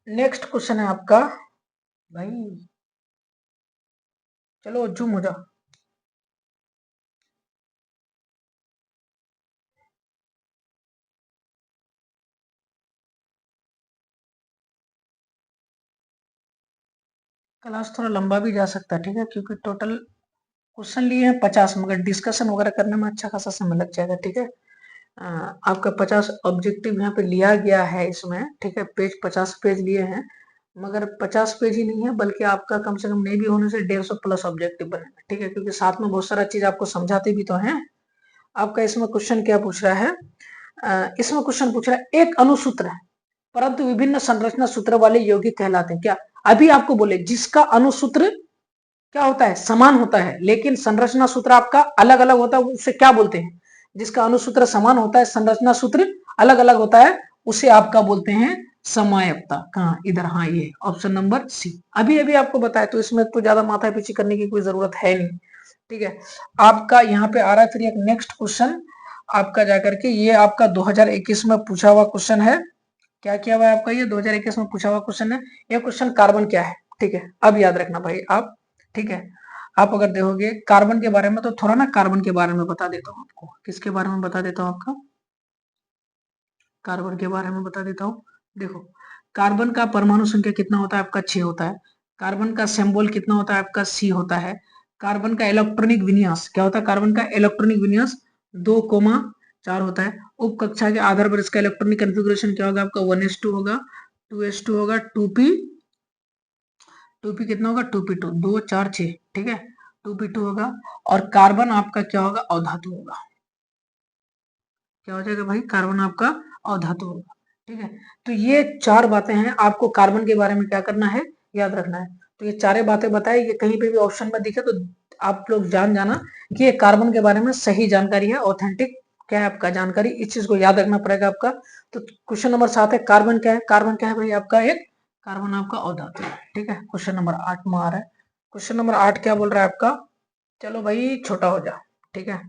Next question है आपका भाई, चलो जूम हो जाओ। क्लास थोड़ा लंबा भी जा सकता है, ठीक है, क्योंकि टोटल क्वेश्चन लिए हैं 50, मगर डिस्कशन वगैरह करने में अच्छा खासा समय लग जाएगा, ठीक है। आपका 50 ऑब्जेक्टिव यहाँ पे लिया गया है इसमें, ठीक है, पेज 50 पेज लिए हैं, मगर 50 पेज ही नहीं है, बल्कि आपका कम से कम नहीं भी होने से 150 प्लस ऑब्जेक्टिव बनेगा, ठीक है, क्योंकि साथ में बहुत सारा चीज आपको समझाते भी तो हैं। आपका इसमें क्वेश्चन क्या पूछ रहा है, इसमें क्वेश्चन पूछ रहा है एक अनुसूत्र है परंतु विभिन्न संरचना सूत्र वाले यौगिक कहलाते हैं क्या। अभी आपको बोले जिसका अनुसूत्र क्या होता है, समान होता है, लेकिन संरचना सूत्र आपका अलग अलग होता है, उसे क्या बोलते हैं। जिसका अनुसूत्र समान होता है, संरचना सूत्र अलग अलग होता है, उसे आपका बोलते हैं समायकता। कहाँ, इधर, हाँ, ये ऑप्शन नंबर सी। अभी अभी आपको बताया, तो इसमें तो ज्यादा माथा पीछी करने की कोई जरूरत है नहीं, ठीक है। आपका यहाँ पे आ रहा है फिर एक नेक्स्ट क्वेश्चन आपका जाकर के, ये आपका 2021 में पूछा हुआ क्वेश्चन है। क्या किया हुआ है आपका, ये 2021 में पूछा हुआ क्वेश्चन है। ये क्वेश्चन कार्बन क्या है, ठीक है, अब याद रखना भाई आप, ठीक है। आप अगर देखोगे कार्बन के बारे में, तो थोड़ा ना कार्बन के बारे में बता देता हूँ आपको। किसके बारे में बता देता हूँ आपका, कार्बन के बारे में बता देता हूँ। देखो, कार्बन का परमाणु संख्या कितना होता है आपका, 6 होता है। कार्बन का सिंबल कितना होता है आपका, सी होता है। कार्बन का इलेक्ट्रॉनिक विन्यास क्या होता है, कार्बन का इलेक्ट्रॉनिक विन्यास 2,4 होता है। उप कक्षा के आधार पर इसका इलेक्ट्रॉनिक कन्फिग्रेशन क्या होगा आपका, 1s2 होगा, 2s2 होगा, 2p कितना होगा, 2p2, 2 4 6, ठीक है, 2p2 होगा। और कार्बन आपका क्या होगा, अधातु होगा। क्या हो जाएगा भाई, कार्बन आपका अधातु होगा, ठीक है। तो ये 4 बातें हैं, आपको कार्बन के बारे में क्या करना है, याद रखना है। तो ये 4 बातें बताई, ये कहीं पे भी ऑप्शन में दिखे तो आप लोग जान जाना कि ये कार्बन के बारे में सही जानकारी है, ऑथेंटिक क्या है आपका जानकारी, इस चीज को याद रखना पड़ेगा आपका। तो क्वेश्चन नंबर 7 है, कार्बन क्या है, कार्बन क्या है भाई आपका, एक कार्बन आपका अधातु है, ठीक है। क्वेश्चन नंबर 8 में आ रहा है। क्वेश्चन नंबर 8 क्या बोल रहा है आपका, चलो भाई छोटा हो जा, ठीक है,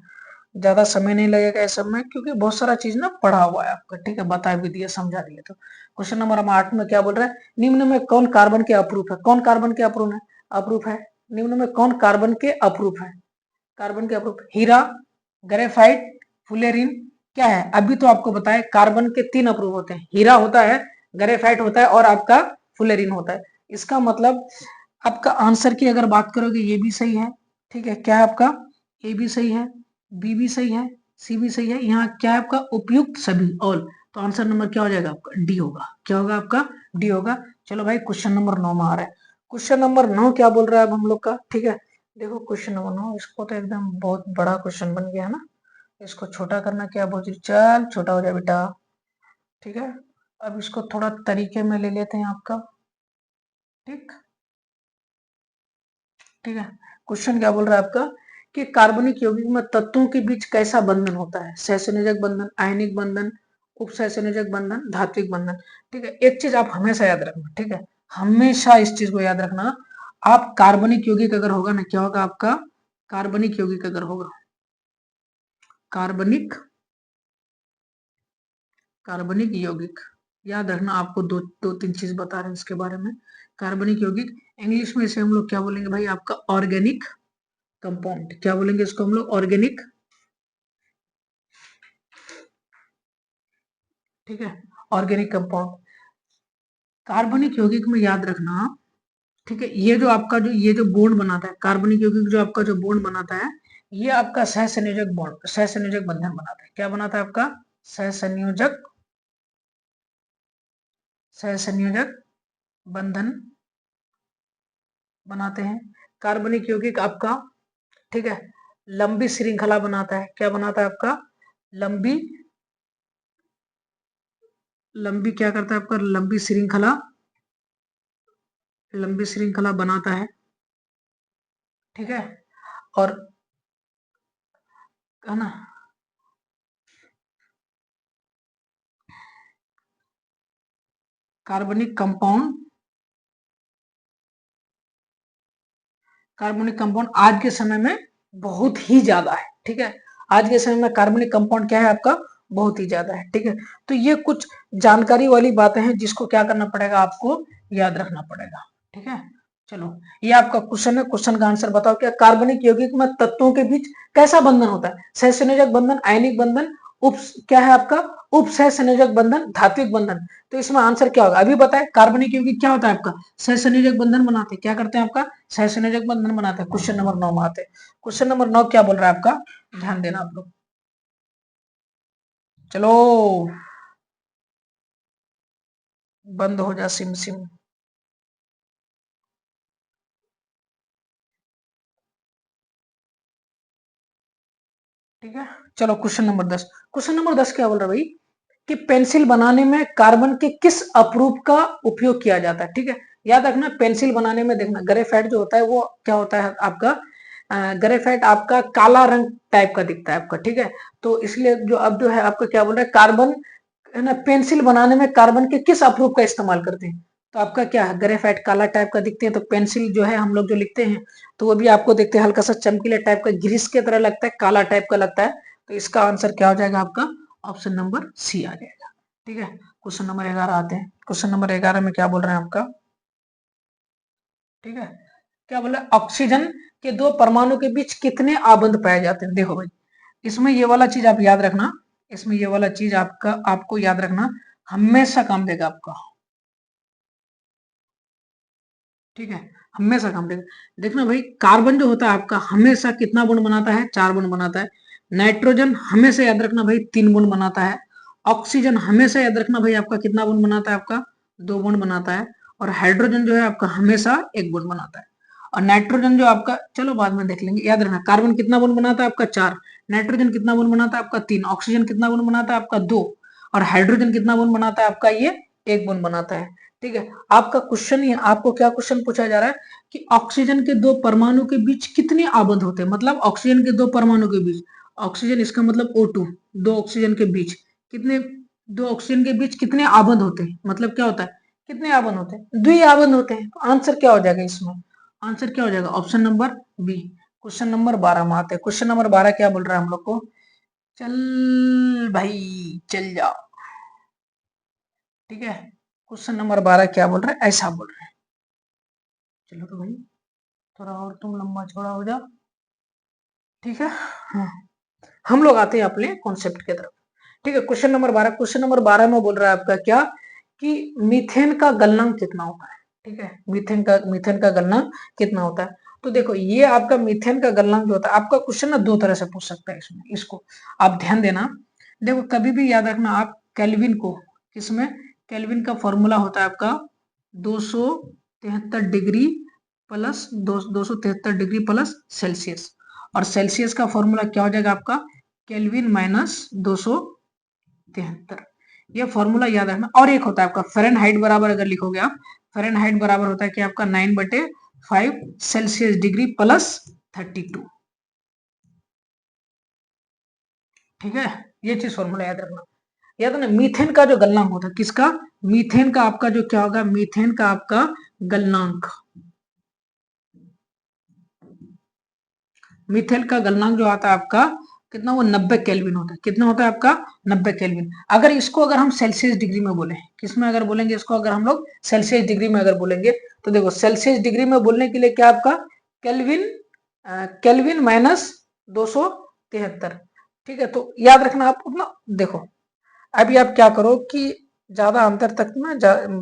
ज्यादा समय नहीं लगेगा इस सब में, क्योंकि बहुत सारा चीज ना पढ़ा हुआ है आपका, ठीक है, बता भी दिया, समझा दिया। तो क्वेश्चन नंबर हम 8 में क्या बोल रहा है, निम्न में कौन कार्बन के अप्रूप है, कौन कार्बन के अप्रूप है, अप्रूप है, निम्न में कौन कार्बन के अप्रूप है, कार्बन के अप्रूप, हीरा, ग्रेफाइट, फुलेरिन, क्या है। अभी तो आपको बताया कार्बन के 3 अप्रूप होते हैं, हीरा होता है, ग्रेफाइट होता है, और आपका फुलेरिन होता है। इसका मतलब आपका आंसर की अगर बात करोगे, ये भी सही है, ठीक है, क्या है आपका, ए भी सही है, बी भी सही है, सी भी सही है, यहाँ क्या है आपका, उपयुक्त सभी ऑल। तो आंसर नंबर क्या हो जाएगा आपका, डी होगा। क्या होगा आपका, डी होगा। चलो भाई क्वेश्चन नंबर 9 में आ रहा है। क्वेश्चन नंबर 9 क्या बोल रहा है अब हम लोग का, ठीक है। देखो क्वेश्चन नंबर 9, इसको तो एकदम बहुत बड़ा क्वेश्चन बन गया है ना, इसको छोटा करना क्या बोल रही, चल छोटा हो जाए बेटा, ठीक है। अब इसको थोड़ा तरीके में ले लेते हैं आपका, ठीक, ठीक है। क्वेश्चन क्या बोल रहा है आपका कि कार्बनिक यौगिक में तत्वों के बीच कैसा बंधन होता है, सहसंयोजक बंधन, आयनिक बंधन, उपसहसंयोजक बंधन, धात्विक बंधन, ठीक है। एक चीज आप हमेशा याद रखना, ठीक है, हमेशा इस चीज को याद रखना। आप कार्बनिक यौगिक अगर होगा ना, क्या होगा आपका, कार्बनिक यौगिक अगर होगा, कार्बनिक, कार्बनिक यौगिक, याद रखना। आपको दो दो तीन चीज बता रहे हैं इसके बारे में। कार्बनिक यौगिक, इंग्लिश में इसे हम लोग क्या बोलेंगे भाई आपका, ऑर्गेनिक कंपाउंड। क्या बोलेंगे इसको हम लोग, ऑर्गेनिक, ठीक है, ऑर्गेनिक कंपाउंड। कार्बनिक यौगिक में याद रखना, ठीक है, ये जो आपका जो ये जो बॉन्ड बनाता है, कार्बनिक यौगिक जो आपका जो बॉन्ड बनाता है, ये आपका सहसंयोजक बॉन्ड, सहसंयोजक बंधन बनाता है। क्या बनाता है आपका, सहसंयोजक, सहसंयोजक बंधन बनाते हैं। कार्बनिक यौगिक आपका, ठीक है, लंबी श्रृंखला बनाता है। क्या बनाता है आपका, लंबी, लंबी क्या करता है आपका, लंबी श्रृंखला, लंबी श्रृंखला बनाता है, ठीक है। और है ना, कार्बनिक कंपाउंड, कार्बनिक कंपाउंड आज के समय में बहुत ही ज्यादा है, ठीक है। आज के समय में कार्बनिक कंपाउंड क्या है आपका, बहुत ही ज्यादा है। ठीक है, तो ये कुछ जानकारी वाली बातें हैं जिसको क्या करना पड़ेगा, आपको याद रखना पड़ेगा। ठीक है, चलो ये आपका क्वेश्चन है। क्वेश्चन का आंसर बताओ, क्या कार्बनिक यौगिक में तत्वों के बीच कैसा बंधन होता है? सहसंयोजक बंधन, आयनिक बंधन, उप क्या है आपका उप सहसंयोजक बंधन, धात्विक बंधन। तो इसमें आंसर क्या होगा, अभी बताए। कार्बनिक यौगिक क्या होता है आपका, सहसंयोजक बंधन बनाते हैं। क्या करते हैं आपका, सहसंयोजक बंधन बनाते हैं। क्वेश्चन नंबर 9 में आते हैं। क्वेश्चन नंबर 9 क्या बोल रहा है आपका, ध्यान देना आप लोग। चलो बंद हो जा सिम सिम। ठीक है, चलो क्वेश्चन नंबर 10। क्वेश्चन नंबर 10 क्या बोल रहा है भाई, कि पेंसिल बनाने में कार्बन के किस अपरूप का उपयोग किया जाता है? ठीक है, याद रखना पेंसिल बनाने में देखना ग्रेफाइट जो होता है वो क्या होता है आपका, ग्रेफाइट आपका काला रंग टाइप का दिखता है आपका। ठीक है, तो इसलिए जो अब जो है आपका क्या बोल रहा है, कार्बन है ना, पेंसिल बनाने में कार्बन के किस अपरूप का इस्तेमाल करते हैं? तो आपका क्या है, ग्रेफाइट काला टाइप का दिखते हैं, तो पेंसिल जो है हम लोग जो लिखते हैं तो वो भी आपको देखते हैं हल्का सा चमकीला टाइप का, ग्रीस के तरह लगता है, काला टाइप का लगता है। तो इसका आंसर क्या हो जाएगा आपका, ऑप्शन नंबर सी आ जाएगा। ठीक है, क्वेश्चन नंबर 11 आते हैं। क्वेश्चन नंबर 11 में क्या बोल रहे हैं आपका, ठीक है, क्या बोला, ऑक्सीजन के दो परमाणु के बीच कितने आबंध पाए जाते हैं? देखो भाई, इसमें ये वाला चीज आप याद रखना, इसमें ये वाला चीज आपको याद रखना, हमेशा काम देगा आपका। ठीक है, हमेशा काम देगा। देखना भाई, कार्बन जो होता है आपका हमेशा कितना बॉन्ड बनाता है, 4 बॉन्ड बनाता है। नाइट्रोजन हमेशा याद रखना भाई 3 बॉन्ड बनाता है। ऑक्सीजन हमेशा याद रखना भाई आपका कितना बॉन्ड बनाता है, आपका 2 बॉन्ड बनाता है। और हाइड्रोजन जो है आपका हमेशा 1 बॉन्ड बनाता है। और नाइट्रोजन जो आपका, चलो बाद में देख लेंगे, याद रखना कार्बन कितना बॉन्ड बनाता है आपका 4, नाइट्रोजन कितना बॉन्ड बनाता है आपका 3, ऑक्सीजन कितना बॉन्ड बनाता है आपका 2, और हाइड्रोजन कितना बॉन्ड बनाता है आपका ये 1 बॉन्ड बनाता है। ठीक है, आपका क्वेश्चन ये, आपको क्या क्वेश्चन पूछा जा रहा है कि ऑक्सीजन के दो परमाणु के बीच कितने आबंध होते हैं, मतलब ऑक्सीजन के दो परमाणु के बीच, ऑक्सीजन इसका मतलब O2, दो ऑक्सीजन के बीच कितने, दो ऑक्सीजन के बीच कितने आबंध होते हैं, मतलब क्या होता है, कितने आबंध होते हैं, द्वि आबंध होते हैं। तो आंसर क्या हो जाएगा इसमें, आंसर क्या हो जाएगा, option number B. Question number 12 में आते हैं। क्वेश्चन नंबर 12 क्या बोल रहा है हम लोग को, चल भाई चल जाओ। ठीक है, क्वेश्चन नंबर 12 क्या बोल रहा है, ऐसा बोल रहा है, चलो तो भाई थोड़ा और तुम लंबा चौड़ा हो जाओ। ठीक है, हाँ, हम लोग आते हैं अपने कॉन्सेप्ट की तरफ। ठीक है, क्वेश्चन नंबर 12, क्वेश्चन नंबर 12 में बोल रहा है आपका क्या, कि मीथेन का गलनांक कितना होता है? ठीक है, मीथेन का गलनांक कितना होता है? तो देखो ये आपका मीथेन का गलनांक जो होता है, आपका क्वेश्चन ना दो तरह से पूछ सकता है इसमें, इसको आप ध्यान देना। देखो कभी भी याद रखना आप केल्विन को, किसमें, केल्विन का फॉर्मूला होता है आपका 273 degree plus 273 degree plus Celsius, और सेल्सियस का फॉर्मूला क्या हो जाएगा आपका, केल्विन माइनस 273। ये फॉर्मूला याद रखना। और एक होता है आपका फ़ारेनहाइट बराबर, अगर लिखोगे आप, फ़ारेनहाइट बराबर होता है कि आपका 9/5 सेल्सियस डिग्री प्लस 32। ठीक है, ये चीज फॉर्मूला याद रखना। याद है ना, मीथेन का जो गलनांक होता है, किसका, मीथेन का आपका जो क्या होगा, मीथेन का आपका गलनांक, मीथेन का गलनांक जो आता है आपका कितना, वो 90 केल्विन होता है। कितना होता है आपका, 90 केल्विन। अगर इसको अगर हम सेल्सियस डिग्री में बोले, किसमें अगर बोलेंगे इसको, अगर हम लोग सेल्सियस डिग्री में अगर बोलेंगे, तो देखो सेल्सियस डिग्री में बोलने के लिए क्या आपका केल्विन, केल्विन माइनस 273। ठीक है, तो याद रखना आप अपना। देखो अभी आप क्या करो कि ज्यादा अंतर तक ना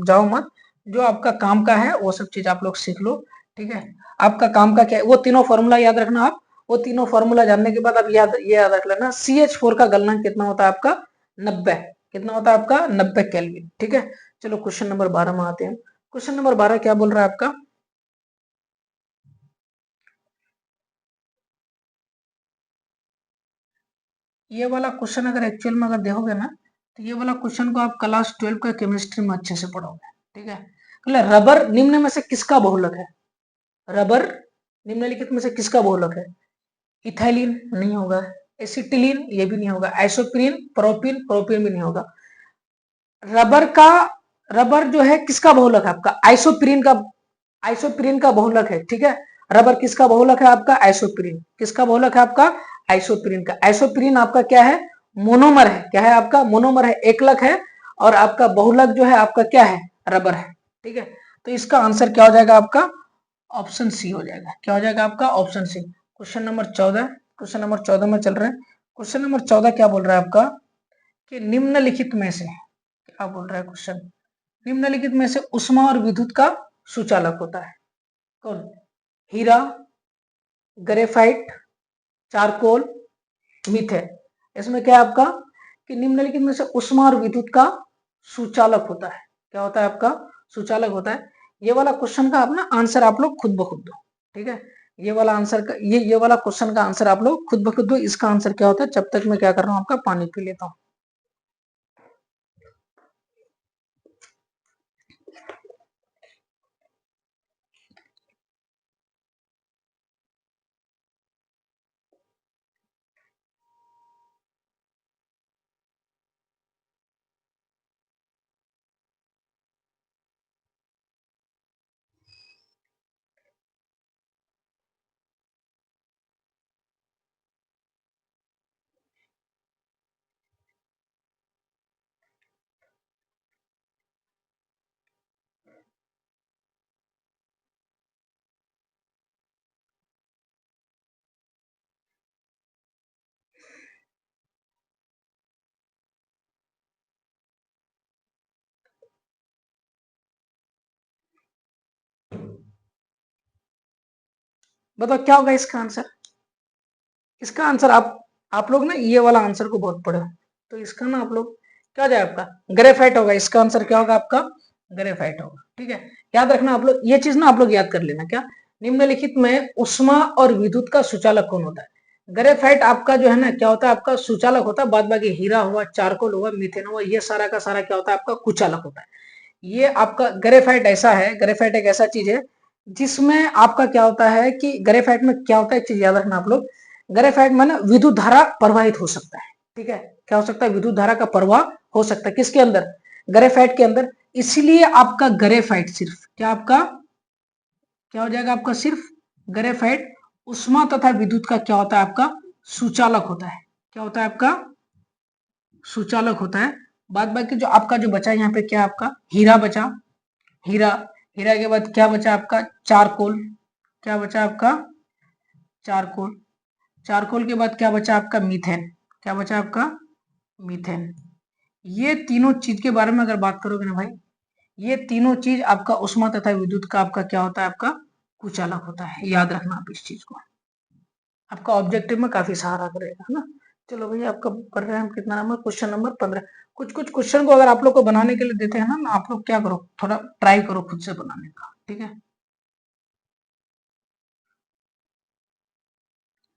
जाओ मत, जो आपका काम का है वो सब चीज आप लोग सीख लो। ठीक है, आपका काम का क्या है, वो तीनों फॉर्मूला याद रखना आप। वो तीनों फॉर्मूला जानने के बाद आप ये याद रख लेना, CH4 का गलनांक कितना होता है आपका, 90। कितना होता है आपका, 90 केल्विन। ठीक है, चलो क्वेश्चन नंबर 12 में आते हैं। क्वेश्चन नंबर 12 क्या बोल रहा है आपका, ये वाला क्वेश्चन अगर एक्चुअल में अगर देखोगे ना, तो ये वाला क्वेश्चन को आप क्लास 12 का केमिस्ट्री में अच्छे से पढ़ोगे। ठीक है, मतलब रबर निम्न में से किसका बहुलक है, रबर निम्नलिखित में से किसका बहुलक है, इथाइलिन नहीं होगा, एसिटिलीन ये भी नहीं होगा, आइसोप्रीन, प्रोपिन, प्रोपिन भी नहीं होगा। रबर का, रबर जो है किसका बहुलक है आपका, आइसोप्रीन का, आइसोप्रीन का बहुलक है। ठीक है, रबर किसका बहुलक है आपका, आइसोप्रीन, किसका बहुलक है आपका, आइसोप्रीन का। आइसोप्रीन आपका क्या है, मोनोमर है, क्या है आपका मोनोमर है, एकलक है, और आपका बहुलक जो है आपका क्या है, रबर है। ठीक है, तो इसका आंसर क्या हो जाएगा आपका, ऑप्शन सी हो जाएगा। क्या हो जाएगा आपका, option C. Question number 14, question number 14 में चल रहे हैं। क्वेश्चन नंबर 14 क्या बोल रहा है आपका कि निम्नलिखित में से, क्या बोल रहा है क्वेश्चन, निम्नलिखित में से उष्मा और विद्युत का सुचालक होता है कौन, हीरा, ग्रेफाइट, चारकोल, मीथेन। इसमें क्या है आपका कि निम्नलिखित में से उष्मा और विद्युत का सुचालक होता है, क्या होता है आपका, सुचालक होता है। ये वाला क्वेश्चन का अपना आंसर आप लोग खुद ब खुद दो। ठीक है, ये वाला आंसर का ये वाला क्वेश्चन का आंसर आप लोग खुद ब खुद दो। इसका आंसर क्या होता है, जब तक मैं क्या कर रहा हूँ आपका पानी पी लेता हूँ। बताओ क्या होगा इसका आंसर। इसका आंसर आप लोग ना ये वाला आंसर को बहुत पढ़े हो, तो इसका ना आप लोग क्या हो जाए आपका ग्रेफाइट होगा। इसका आंसर क्या होगा आपका, ग्रेफाइट होगा। ठीक है, याद रखना आप लोग ये चीज ना, आप लोग याद कर लेना। क्या, निम्नलिखित में उष्मा और विद्युत का सुचालक कौन होता है। ग्रेफाइट आपका जो है ना क्या होता है आपका सुचालक होता है, बाद बाकी हीरा हुआ, चारकोल हुआ, मीथेन हुआ, ये सारा का सारा क्या होता है आपका कुचालक होता है। ये आपका ग्रेफाइट ऐसा है, ग्रेफाइट एक ऐसा चीज है जिसमें आपका क्या होता है कि ग्रेफाइट में क्या होता है, एक चीज याद रखना आप लोग, ग्रेफाइट में ना विद्युत धारा प्रवाहित हो सकता है। ठीक है, क्या हो सकता है, विद्युत धारा का प्रवाह हो सकता है किसके अंदर, ग्रेफाइट के अंदर। इसलिए आपका ग्रेफाइट सिर्फ क्या आपका क्या हो जाएगा आपका, सिर्फ ग्रेफाइट उष्मा तथा विद्युत का क्या होता है आपका सुचालक होता है। क्या होता है आपका सुचालक होता है। बाद बाकी जो आपका जो बचा यहाँ पे क्या आपका हीरा बचा, हीरा, हीरा के बाद क्या बचा आपका चारकोल, क्या बचा आपका चारकोल, चारकोल के बाद क्या बचा आपका मीथेन, क्या बचा आपका मीथेन। ये तीनों चीज के बारे में अगर बात करोगे ना भाई, ये तीनों चीज आपका उष्मा तथा विद्युत का आपका क्या होता है आपका कुचालक होता है। याद रखना आप इस चीज को, आपका ऑब्जेक्टिव में काफी सहारा करेगा, है ना। चलो भैया आपका पढ़ रहे हैं हम कितना नंबर, क्वेश्चन नंबर 15। कुछ कुछ क्वेश्चन को अगर आप लोग को बनाने के लिए देते हैं ना, आप लोग क्या करो, थोड़ा ट्राई करो खुद से बनाने का। ठीक है,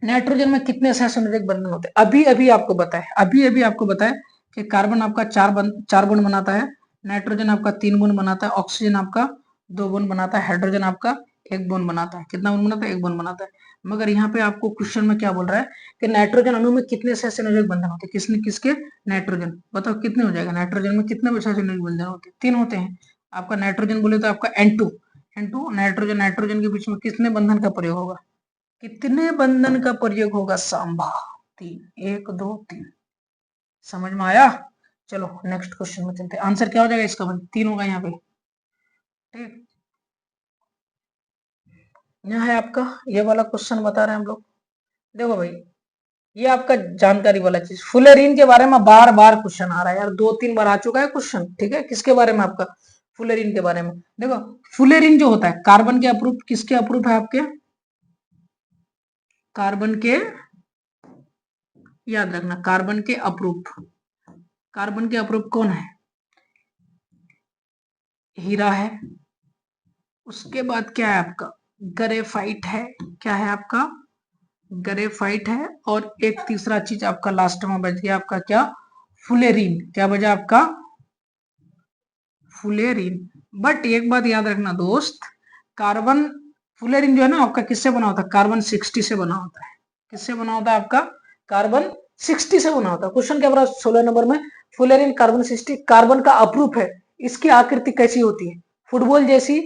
नाइट्रोजन में कितने सहसंयोजक बंधन होते हैं, अभी अभी आपको बताए, अभी अभी आपको बताए कि कार्बन आपका चार बॉन्ड बनाता है, नाइट्रोजन आपका 3 बॉन्ड बनाता है, ऑक्सीजन आपका 2 बॉन्ड बनाता है, हाइड्रोजन आपका 1 बॉन्ड बनाता है। कितना बॉन्ड बनाता है, 1 बॉन्ड बनाता है। मगर यहाँ पे आपको क्वेश्चन में क्या बोल रहा है कि नाइट्रोजन अणु में कितने सहसंयोजक बंधन होते हैं, किसने किसके, नाइट्रोजन। बताओ कितने हो जाएगा, नाइट्रोजन में कितने सहसंयोजक बंधन होते हैं, 3 होते हैं। आपका नाइट्रोजन बोले तो आपका N2 नाइट्रोजन, नाइट्रोजन के बीच में कितने बंधन का प्रयोग होगा, कितने बंधन का प्रयोग होगा, सांबा 3, 1 2 3। समझ में आया। चलो नेक्स्ट क्वेश्चन में चलते हैं, आंसर क्या हो जाएगा इसका भाई, 3 होगा यहाँ पे। ठीक, यहाँ है आपका ये वाला क्वेश्चन बता रहे हैं हम लोग। देखो भाई, ये आपका जानकारी वाला चीज, फुलेरिन के बारे में बार बार क्वेश्चन आ रहा है यार, 2-3 बार आ चुका है क्वेश्चन। ठीक है, किसके बारे में आपका, फुलेरिन के बारे में। देखो फुलेरिन जो होता है कार्बन के अप्रूप, किसके अप्रूप है आपके, कार्बन के, याद रखना कार्बन के अप्रूप, कार्बन के अप्रूप कौन है, हीरा है। उसके बाद क्या है आपका ग्रेफाइट है, क्या है आपका ग्रेफाइट है। और एक तीसरा चीज आपका लास्ट में बच गया आपका क्या, फुलेरिन। क्या बचा आपका फुलेरिन। बट एक बात याद रखना दोस्त, कार्बन, फुलेरिन जो है ना आपका किससे बना होता है, कार्बन 60 से बना होता है। किससे बना होता है आपका, कार्बन 60 से बना होता है। क्वेश्चन क्या बना 16 नंबर में, फुलेरिन कार्बन 60 कार्बन का अप्रूप है। इसकी आकृति कैसी होती है, फुटबॉल जैसी,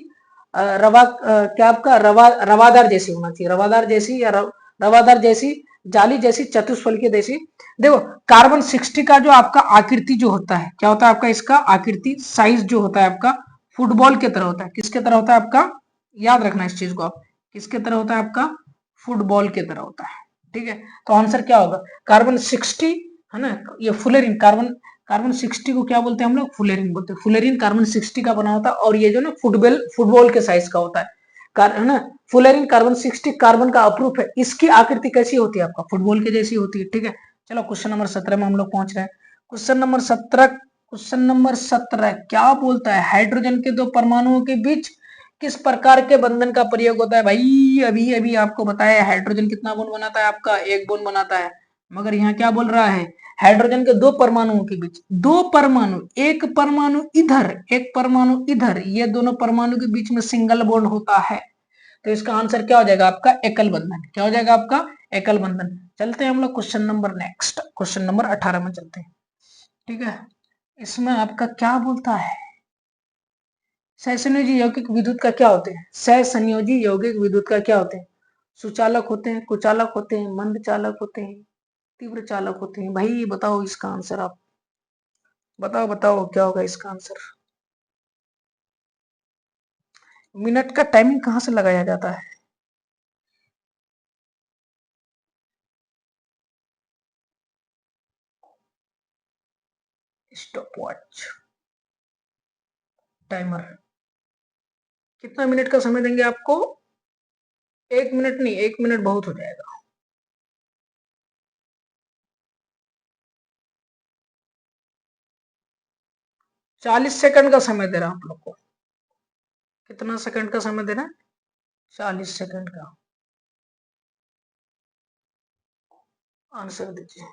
क्या आपका रवादार जैसी होना चाहिए, रवादार जैसी या रवादार जैसी, जाली जैसी चतुष्फलकीय जैसी। देखो कार्बन 60 का जो आपका आकृति जो होता है, क्या होता है आपका इसका आकृति साइज जो होता है आपका फुटबॉल की तरह होता है। किसके तरह होता है आपका, याद रखना इस चीज को आप, किसके तरह होता है आपका, फुटबॉल की तरह होता है। ठीक है, तो आंसर क्या होगा, कार्बन 60 है ना, ये फुलेरिन, कार्बन 60 को क्या बोलते हैं हम लोग, फुलेरिन बोलते हैं। फुलेरिन कार्बन 60 का बना होता है और ये जो ना फुटबॉल के साइज का होता है ना। फुलेरिन कार्बन 60 कार्बन का अप्रूफ है। इसकी आकृति कैसी होती है आपका, फुटबॉल के जैसी होती है। ठीक है, चलो क्वेश्चन नंबर 17 में हम लोग पहुंच रहे हैं। क्वेश्चन नंबर 17 क्या बोलता है, हाइड्रोजन के दो परमाणुओं के बीच किस प्रकार के बंधन का प्रयोग होता है। भाई अभी अभी आपको बताया हाइड्रोजन कितना बॉन्ड बनाता है आपका, एक बॉन्ड बनाता है। मगर यहाँ क्या बोल रहा है, हाइड्रोजन के दो परमाणुओं के बीच, दो परमाणु, एक परमाणु इधर एक परमाणु इधर, ये दोनों परमाणु के बीच में सिंगल बॉन्ड होता है। तो इसका आंसर क्या हो जाएगा आपका, एकल बंधन। क्या हो जाएगा आपका, एकल बंधन। चलते हैं हम लोग question number next, question number 18 में चलते हैं। ठीक है, इसमें आपका क्या बोलता है, सहसंयोजी यौगिक विद्युत का क्या होते हैं, सहसंयोजी यौगिक विद्युत का क्या होते हैं, सुचालक होते हैं, कुचालक होते हैं, मंद चालक होते हैं, तीव्र चालक होते हैं। भाई बताओ इसका आंसर, आप बताओ बताओ क्या होगा इसका आंसर। मिनट का टाइमिंग कहां से लगाया जाता है, स्टॉप वॉच, टाइमर। कितना मिनट का समय देंगे आपको, 1 मिनट नहीं, 1 मिनट बहुत हो जाएगा। 40 सेकंड का समय दे रहा हूं आप लोग को। कितना सेकंड का समय दे रहा है, 40 सेकंड का। आंसर दीजिए।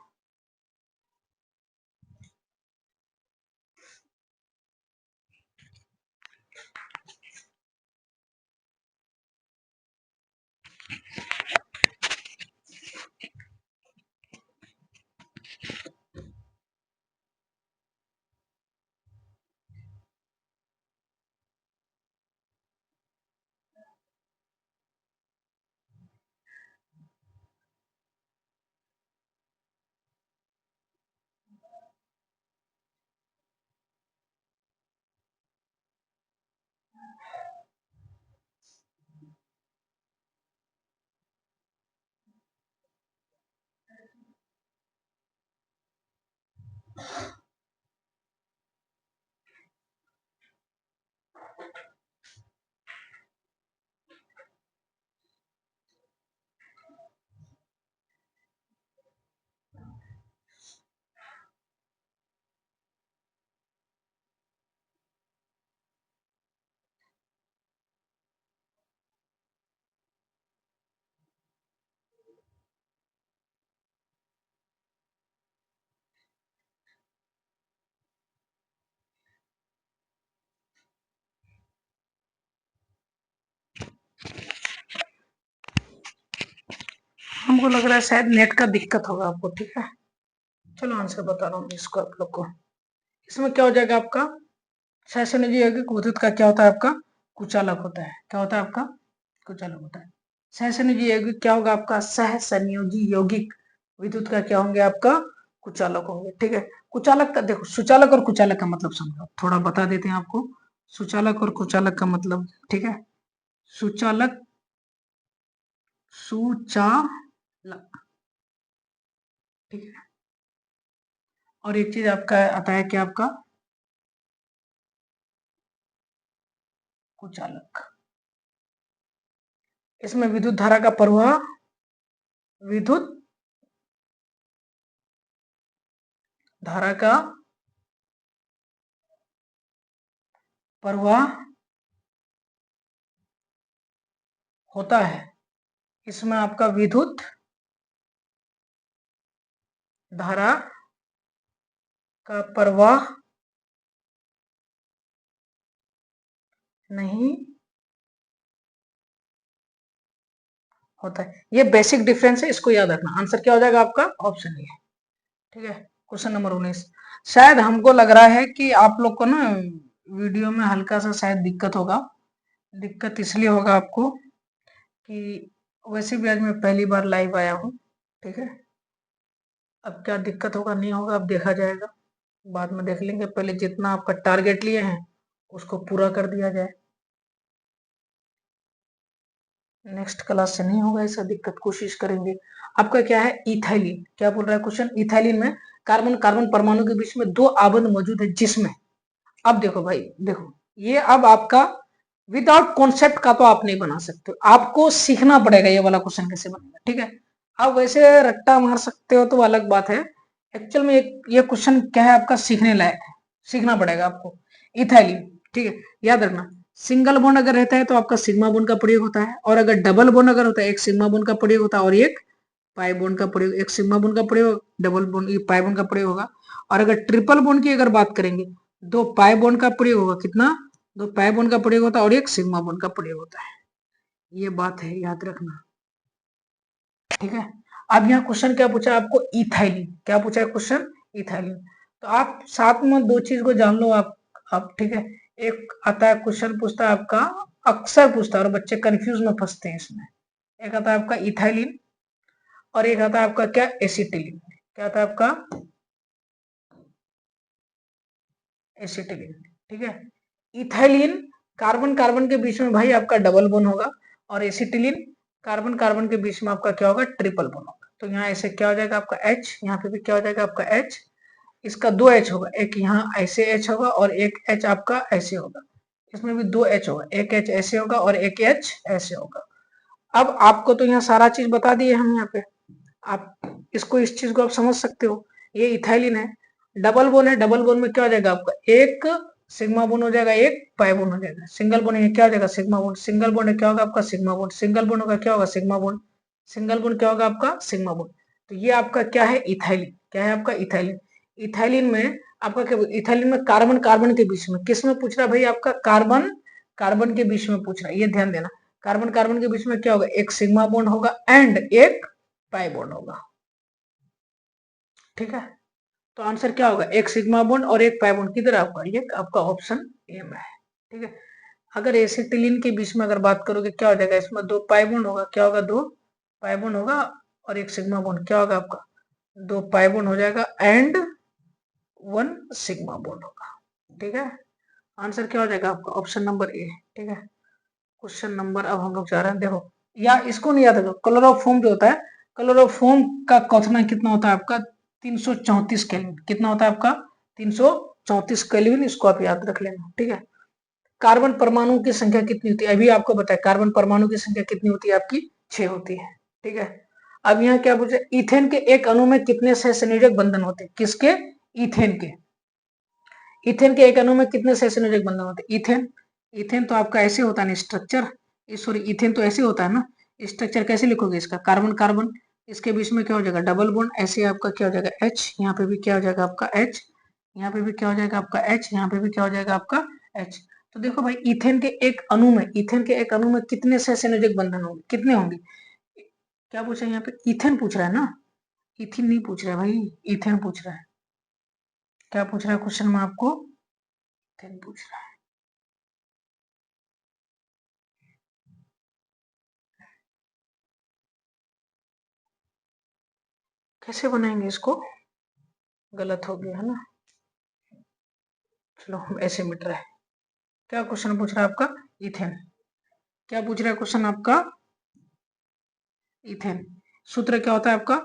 हमको लग रहा है शायद नेट का दिक्कत होगा आपको। ठीक है, चलो आंसर बता रहा हूँ इसको आप लोग को। इसमें क्या हो जाएगा आपका, सहसंयोजी यौगिक विद्युत का क्या होता है आपका, कुचालक होता है। क्या होता है आपका, कुचालक होता है। सहसंयोजी यौगिक क्या होगा आपका, सहसंयोजी यौगिक विद्युत का क्या होंगे आपका, कुचालक होंगे। ठीक है, कुचालक का देखो, सुचालक और कुचालक का मतलब समझो, थोड़ा बता देते हैं आपको। सुचालक और कुचालक का मतलब, ठीक है, सुचालक, सुचालक, ठीक है। और एक चीज आपका आता है क्या आपका, कुचालक। इसमें विद्युत धारा का प्रवाह, विद्युत धारा का प्रवाह होता है। इसमें आपका विद्युत धारा का प्रवाह नहीं होता है। ये बेसिक डिफरेंस है, इसको याद रखना। आंसर क्या हो जाएगा आपका, ऑप्शन ए। ठीक है, क्वेश्चन नंबर 19। शायद हमको लग रहा है कि आप लोग को ना वीडियो में हल्का सा शायद दिक्कत होगा। दिक्कत इसलिए होगा आपको कि वैसे भी आज मैं पहली बार लाइव आया हूँ, ठीक है, अब क्या दिक्कत होगा नहीं होगा अब देखा जाएगा, बाद में देख लेंगे, पहले जितना आपका टारगेट लिए हैं उसको पूरा कर दिया जाए। नेक्स्ट क्लास से नहीं होगा ऐसा दिक्कत, कोशिश करेंगे। आपका क्या है, इथाइलिन, क्या बोल रहा है क्वेश्चन, इथाइलिन में कार्बन कार्बन परमाणु के बीच में 2 आबंध मौजूद है जिसमें, अब देखो भाई देखो, ये अब आपका विदाउट कॉन्सेप्ट का तो आप नहीं बना सकते, आपको सीखना पड़ेगा ये वाला क्वेश्चन कैसे बनेगा, ठीक है। आप वैसे रट्टा मार सकते हो तो अलग बात है, एक्चुअल में ये क्वेश्चन क्या है आपका सीखने लायक है, सीखना पड़ेगा आपको। इथाइलिन, ठीक है, याद रखना, सिंगल बॉन्ड अगर रहता है तो आपका सिग्मा बॉन्ड का प्रयोग होता है, और अगर डबल बॉन्ड अगर होता है एक सिग्मा बॉन्ड का प्रयोग होता है और एक पाई बॉन्ड का प्रयोग, एक सिग्मा बॉन्ड का प्रयोग, डबल बॉन्ड पाई बॉन्ड का प्रयोग होगा। और अगर ट्रिपल बॉन्ड की अगर बात करेंगे, 2 पाई बॉन्ड का प्रयोग होगा, कितना, 2 पाई बॉन्ड का प्रयोग होता है और एक सिग्मा बॉन्ड का प्रयोग होता है, ये बात है याद रखना, ठीक है। अब यहाँ क्वेश्चन क्या पूछा आपको, इथाइलिन, क्या पूछा है क्वेश्चन, इथाइलिन, तो आप साथ में 2 चीज को जान लो आप, ठीक है। एक आता है क्वेश्चन पूछता है आपका, अक्सर पूछता है और बच्चे कंफ्यूज में फंसते हैं इसमें, एक आता है आपका इथाइलिन और एक आता है आपका क्या, एसिटिलिन, क्या आता है आपका, एसिटिलिन, ठीक है। इथाइलिन कार्बन कार्बन के बीच में भाई आपका डबल बॉन्ड होगा, और एसिटिलिन कार्बन कार्बन के बीच में आपका क्या होगा, ट्रिपल बॉन्ड होगा। तो यहाँ ऐसे क्या हो जाएगा आपका H, यहाँ पे भी क्या हो जाएगा आपका H, इसका 2 H होगा, एक यहाँ ऐसे H होगा और एक H आपका ऐसे होगा, इसमें भी 2 H होगा, एक H ऐसे होगा और एक H ऐसे होगा। अब आपको तो यहाँ सारा चीज बता दिए हम यहाँ पे, आप इसको इस चीज को आप समझ सकते हो, ये इथाइलिन है, डबल बोन है, डबल बोन में क्या हो जाएगा आपका, एक सिग्मा बोन हो जाएगा, एक पाई बोन हो जाएगा, सिंगल बोन है क्या हो जाएगा, सिग्मा बोन, सिंगल बोन है क्या होगा आपका, सिग्मा बोन, सिंगल बोन होगा क्या होगा, सिग्मा बोन, सिंगल बोन क्या होगा आपका, सिग्मा बोन। तो ये आपका क्या है, इथाइलिन, क्या है आपका, इथाइलिन। इथाइलिन में आपका क्या, इथाइलिन में कार्बन कार्बन के बीच में, किस में पूछ रहा है भाई आपका, कार्बन कार्बन के बीच में पूछ रहा है, ये ध्यान देना, कार्बन कार्बन के बीच में क्या होगा, एक सिग्मा बॉन्ड होगा एंड एक पाई बॉन्ड होगा, ठीक है। तो आंसर क्या होगा, एक सिग्मा बॉन्ड और एक पाई बॉन्ड, किधर आपका, ये आपका ऑप्शन ए में है, ठीक है। अगर एसिटिलीन के बीच में अगर बात करोगे क्या हो जाएगा, इसमें 2 पाई बॉन्ड होगा, क्या होगा, 2 पाई बॉन्ड होगा और एक सिग्मा बॉन्ड, क्या होगा आपका, 2 पाई बॉन्ड हो जाएगा एंड 1 सिग्मा बॉन्ड होगा, ठीक है। आंसर क्या हो जाएगा आपका, ऑप्शन नंबर ए, ठीक है। क्वेश्चन नंबर अब हम लोग जा रहे हैं, देखो या इसको नहीं याद रखो, क्लोरोफॉर्म जो होता है, क्लोरोफॉर्म का क्वथनांक कितना होता है आपका, 334 केल्विन, कितना होता है आपका, 334 केल्विन, इसको आप याद रख लेना, ठीक है। कार्बन परमाणु की संख्या कितनी होती है, अभी आपको बताया कार्बन परमाणु की संख्या कितनी होती है आपकी, 6 होती है, ठीक है। अब यहाँ क्या पूछे, इथेन के एक अणु में कितने सहसंयोजक बंधन होते हैं, किसके, इथेन के, इथेन के एक अणु में कितने सहसंयोजक बंधन होते हैं, इथेन, इथेन तो आपका ऐसे होता है ना स्ट्रक्चर, सॉरी इथेन तो ऐसे होता है ना स्ट्रक्चर, कैसे लिखोगे इसका, कार्बन कार्बन, इसके बीच में क्या हो जाएगा, डबल बॉन्ड, ऐसे आपका क्या हो जाएगा H, यहाँ पे भी क्या हो जाएगा आपका H, यहाँ पे भी क्या हो जाएगा आपका H, यहाँ पे भी क्या हो जाएगा आपका H। तो देखो भाई इथेन के एक अणु में, इथेन के एक अणु में कितने सहसंयोजक बंधन होंगे, कितने होंगे, क्या पूछा है यहाँ पे, इथेन पूछ रहा है ना, इथिन नहीं पूछ रहा है भाई, इथेन पूछ रहा है, क्या पूछ रहा है क्वेश्चन में आपको, इथेन पूछ रहा है। कैसे बनाएंगे इसको, गलत हो गया है ना, चलो हम ऐसे मिट रहे हैं। क्या क्वेश्चन पूछ रहा है आपका, इथेन, क्या पूछ रहा है क्वेश्चन आपका, इथेन, सूत्र क्या होता है आपका,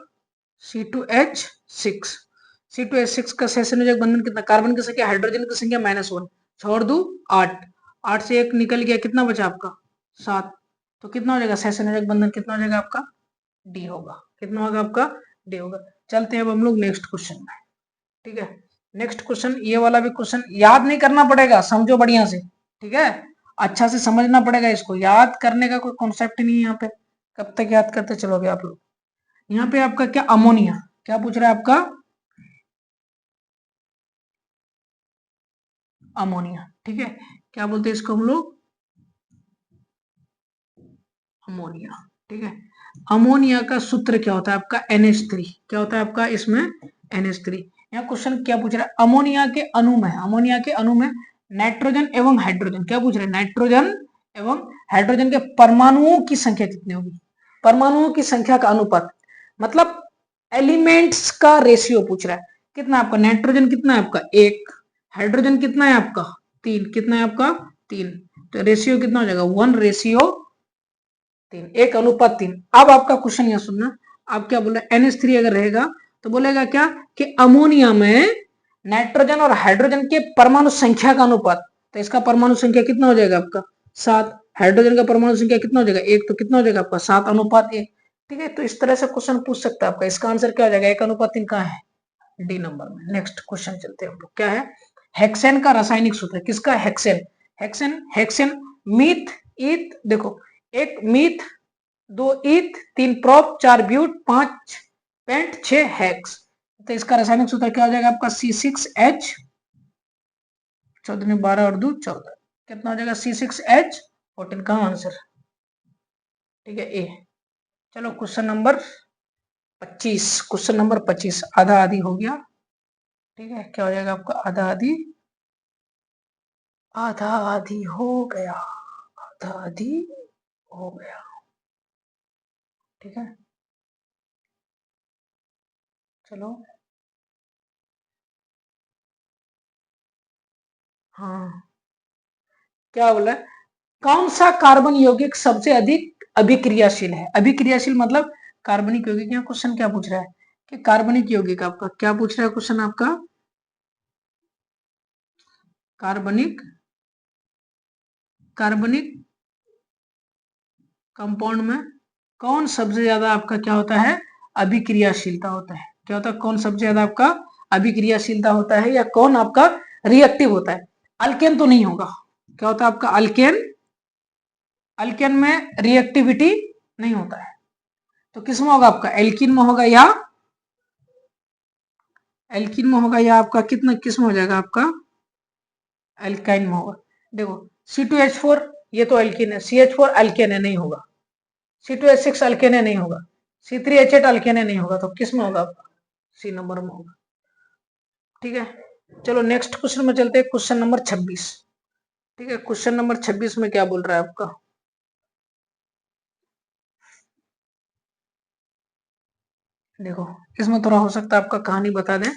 C2H6, C2H6 का सहसंयोजक बंधन कितना, कार्बन की संख्या, हाइड्रोजन की संख्या -1, छोड़ दू 8, 8 से 1 निकल गया, कितना बचा आपका 7, तो कितना हो जाएगा सहसंयोजक बंधन, कितना हो जाएगा आपका, डी होगा, कितना होगा आपका, डी होगा। चलते हैं अब हम लोग नेक्स्ट क्वेश्चन में, ठीक है। नेक्स्ट क्वेश्चन, ये वाला भी क्वेश्चन याद नहीं करना पड़ेगा, समझो बढ़िया से, ठीक है, अच्छा से समझना पड़ेगा, इसको याद करने का कोई कॉन्सेप्ट नहीं है यहाँ पे, कब तक याद करते चलोगे आप लोग। यहाँ पे आपका क्या, अमोनिया, क्या पूछ रहा है आपका, अमोनिया, ठीक है, क्या बोलते हैं इसको हम लोग, अमोनिया, ठीक है। अमोनिया का सूत्र क्या होता है आपका, NH3, क्या होता है आपका इसमें NH3। यहाँ क्वेश्चन क्या पूछ रहा है, अमोनिया के अणु में, अमोनिया के अणु में नाइट्रोजन एवं हाइड्रोजन, क्या पूछ रहे हैं, नाइट्रोजन एवं हाइड्रोजन के परमाणुओं की संख्या कितनी होगी, परमाणुओं की संख्या का अनुपात, मतलब एलिमेंट्स का रेशियो पूछ रहा है। कितना आपका नाइट्रोजन, कितना है आपका 1, हाइड्रोजन कितना है आपका 3, कितना है आपका 3, तो रेशियो कितना हो जाएगा 1:3, 1:3। अब आपका क्वेश्चन यह सुनना, आप क्या बोल रहे NH3 अगर रहेगा तो बोलेगा क्या कि अमोनिया में नाइट्रोजन और हाइड्रोजन के परमाणु संख्या का अनुपात, तो इसका परमाणु संख्या कितना हो जाएगा आपका 7, हाइड्रोजन का परमाणु संख्या कितना हो जाएगा 1, तो कितना हो जाएगा आपका 7:1। ठीक है, तो इस तरह से क्वेश्चन पूछ सकता है आपका। इसका आंसर क्या हो जाएगा 1:3 कहाँ है, डी नंबर में। नेक्स्ट क्वेश्चन चलते हैं हम लोग, क्या है हेक्सेन का रासायनिक सूत्र, किसका hexane, hexane hexane meth eth, देखो एक meth, 2 eth, 3 prop, 4 but, 5 pent, 6 hex, तो इसका रासायनिक सूत्र क्या हो जाएगा आपका C6H, 14 12 और 2 14, कितना हो जाएगा C6H14 का आंसर। ठीक है ए। चलो क्वेश्चन नंबर 25, क्वेश्चन नंबर 25 आधा आधी हो गया। ठीक है, क्या हो जाएगा आपका आधा आधी, आधा आधी हो गया, आधा आधी हो गया। ठीक है, चलो हाँ, क्या बोला, कौन सा कार्बन यौगिक सबसे अधिक अभिक्रियाशील है, अभिक्रियाशील मतलब कार्बनिक यौगिक। यहाँ क्वेश्चन क्या पूछ रहा है कि कार्बनिक यौगिक, आपका क्या पूछ रहा है क्वेश्चन आपका, कार्बनिक कार्बनिक कंपाउंड में कौन सबसे ज्यादा आपका क्या होता है अभिक्रियाशीलता होता है, क्या होता है कौन सबसे ज्यादा आपका अभिक्रियाशीलता होता है, या कौन आपका रिएक्टिव होता है। अल्केन तो नहीं होगा, क्या होता है आपका अल्केन, अल्केन में रिएक्टिविटी नहीं होता है, तो किस में होगा आपका एल्किन में होगा, या एल्किन में होगा, या आपका कितना किस में हो जाएगा आपका एल्काइन में होगा। देखो C2H4 ये तो एल्किन है, CH4 अल्केन है, नहीं होगा, C2H6 अल्केन है, नहीं होगा, C3H8 अल्केन है, नहीं होगा, तो किस में होगा आपका सी नंबर में होगा। ठीक है, चलो नेक्स्ट क्वेश्चन में चलते हैं, क्वेश्चन नंबर 26। ठीक है, क्वेश्चन नंबर 26 में क्या बोल रहा है आपका, देखो इसमें थोड़ा हो सकता है आपका कहानी बता दें।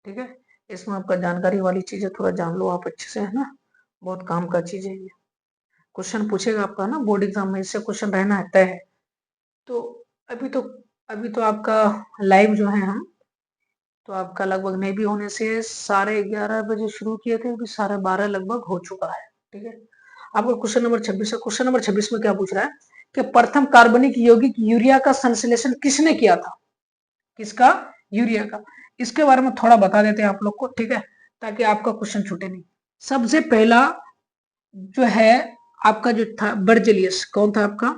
ठीक है, इसमें आपका जानकारी वाली चीजें थोड़ा जान लो आप अच्छे से, है ना, बहुत काम का चीज है ये। क्वेश्चन पूछेगा आपका ना बोर्ड एग्जाम में, इससे क्वेश्चन रहना है तय है। तो अभी तो अभी तो आपका लाइव जो है हम, तो आपका लगभग नहीं भी होने से 11:30 बजे शुरू किए थे, अभी 12:30 लगभग हो चुका है। ठीक है, आपका क्वेश्चन नंबर 26 है। क्वेश्चन नंबर 26 में क्या पूछ रहा है कि प्रथम कार्बनिक यौगिक यूरिया का संश्लेषण किसने किया था, किसका, यूरिया का। इसके बारे में थोड़ा बता देते हैं आप लोग को, ठीक है, ताकि आपका क्वेश्चन छूटे नहीं। सबसे पहला जो है आपका जो था बर्जेलियस, कौन था आपका,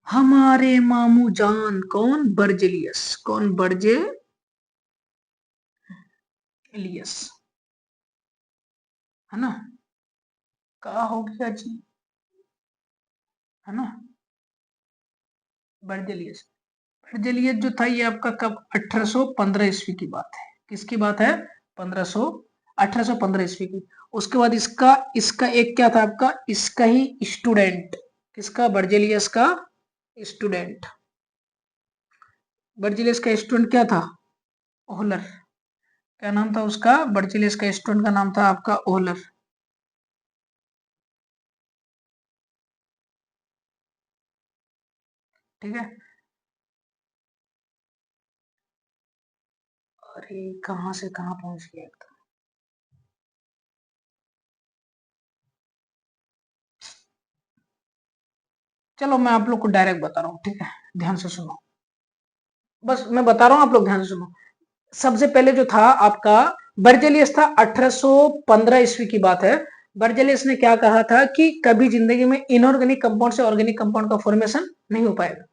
हमारे मामू जान, कौन बर्जेलियस, कौन बर्जेलियस, है ना, कहा हो गया जी, है ना, बर्जेलियस। बर्जेलियस जो था ये आपका कब 1815 ईस्वी की बात है, किसकी बात है 1815 ईस्वी की। उसके बाद इसका इसका एक क्या था आपका, इसका ही स्टूडेंट, किसका, बर्जेलियस का स्टूडेंट, बर्जेलियस का स्टूडेंट क्या था, ओहलर, क्या नाम था उसका, बर्जेलियस का स्टूडेंट का नाम था आपका ओहलर। ठीक है, अरे कहां से कहां पहुंच गया एकदम। चलो मैं आप लोग को डायरेक्ट बता रहा हूँ, ठीक है, ध्यान से सुनो, बस मैं बता रहा हूँ, आप लोग ध्यान से सुनो। सबसे पहले जो था आपका बर्जेलियस था, 1815 ईस्वी की बात है। बर्जेलियस ने क्या कहा था कि कभी जिंदगी में इनऑर्गेनिक कंपाउंड से ऑर्गेनिक कंपाउंड का फॉर्मेशन नहीं हो पाएगा।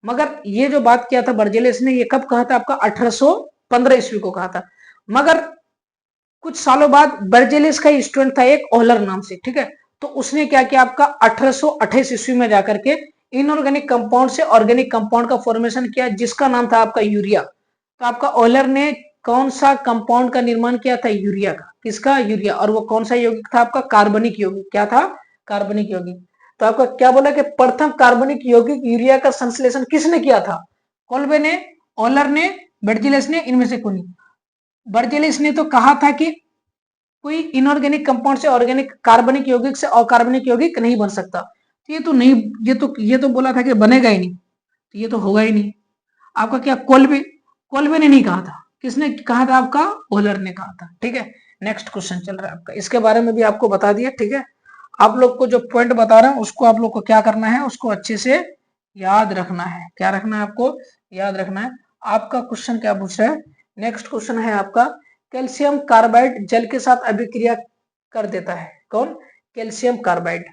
मगर ये जो बात किया था बर्जेलियस ने, ये कब कहा था आपका 1815 ईस्वी को कहा था। मगर कुछ सालों बाद बर्जेलियस का स्टूडेंट था एक ओहलर नाम से, ठीक है, तो उसने क्या किया आपका 1828 ईस्वी में जाकर के इनऑर्गेनिक कंपाउंड से ऑर्गेनिक कंपाउंड का फॉर्मेशन किया, जिसका नाम था आपका यूरिया। तो आपका ओहलर ने कौन सा कंपाउंड का निर्माण किया था, यूरिया का, किसका, यूरिया, और वो कौन सा यौगिक था आपका, कार्बनिक यौगिक, क्या था, कार्बनिक यौगिक। तो आपका क्या बोला कि प्रथम कार्बनिक यौगिक यूरिया का संश्लेषण किसने किया था, कोल्बे ने, ओलर ने, बर्जेलियस ने, इनमें से कोई। बर्जेलियस ने तो कहा था कि कोई इनऑर्गेनिक कंपाउंड से ऑर्गेनिक कार्बनिक यौगिक से अकार्बनिक यौगिक नहीं बन सकता। तो ये तो नहीं, ये तो बोला था कि बनेगा ही नहीं, तो ये तो होगा ही नहीं। आपका क्या कोल्बे, कोल्बे ने नहीं कहा था, किसने कहा था? आपका ओलर ने कहा था। ठीक है, नेक्स्ट क्वेश्चन चल रहा है आपका, इसके बारे में भी आपको बता दिया। ठीक है, आप लोग को जो पॉइंट बता रहे हैं उसको आप लोग को क्या करना है, उसको अच्छे से याद रखना है। क्या रखना है आपको? याद रखना है। आपका क्वेश्चन क्या पूछ रहा है? नेक्स्ट क्वेश्चन है आपका, कैल्शियम कार्बाइड जल के साथ अभिक्रिया कर देता है। कौन? Calcium carbide.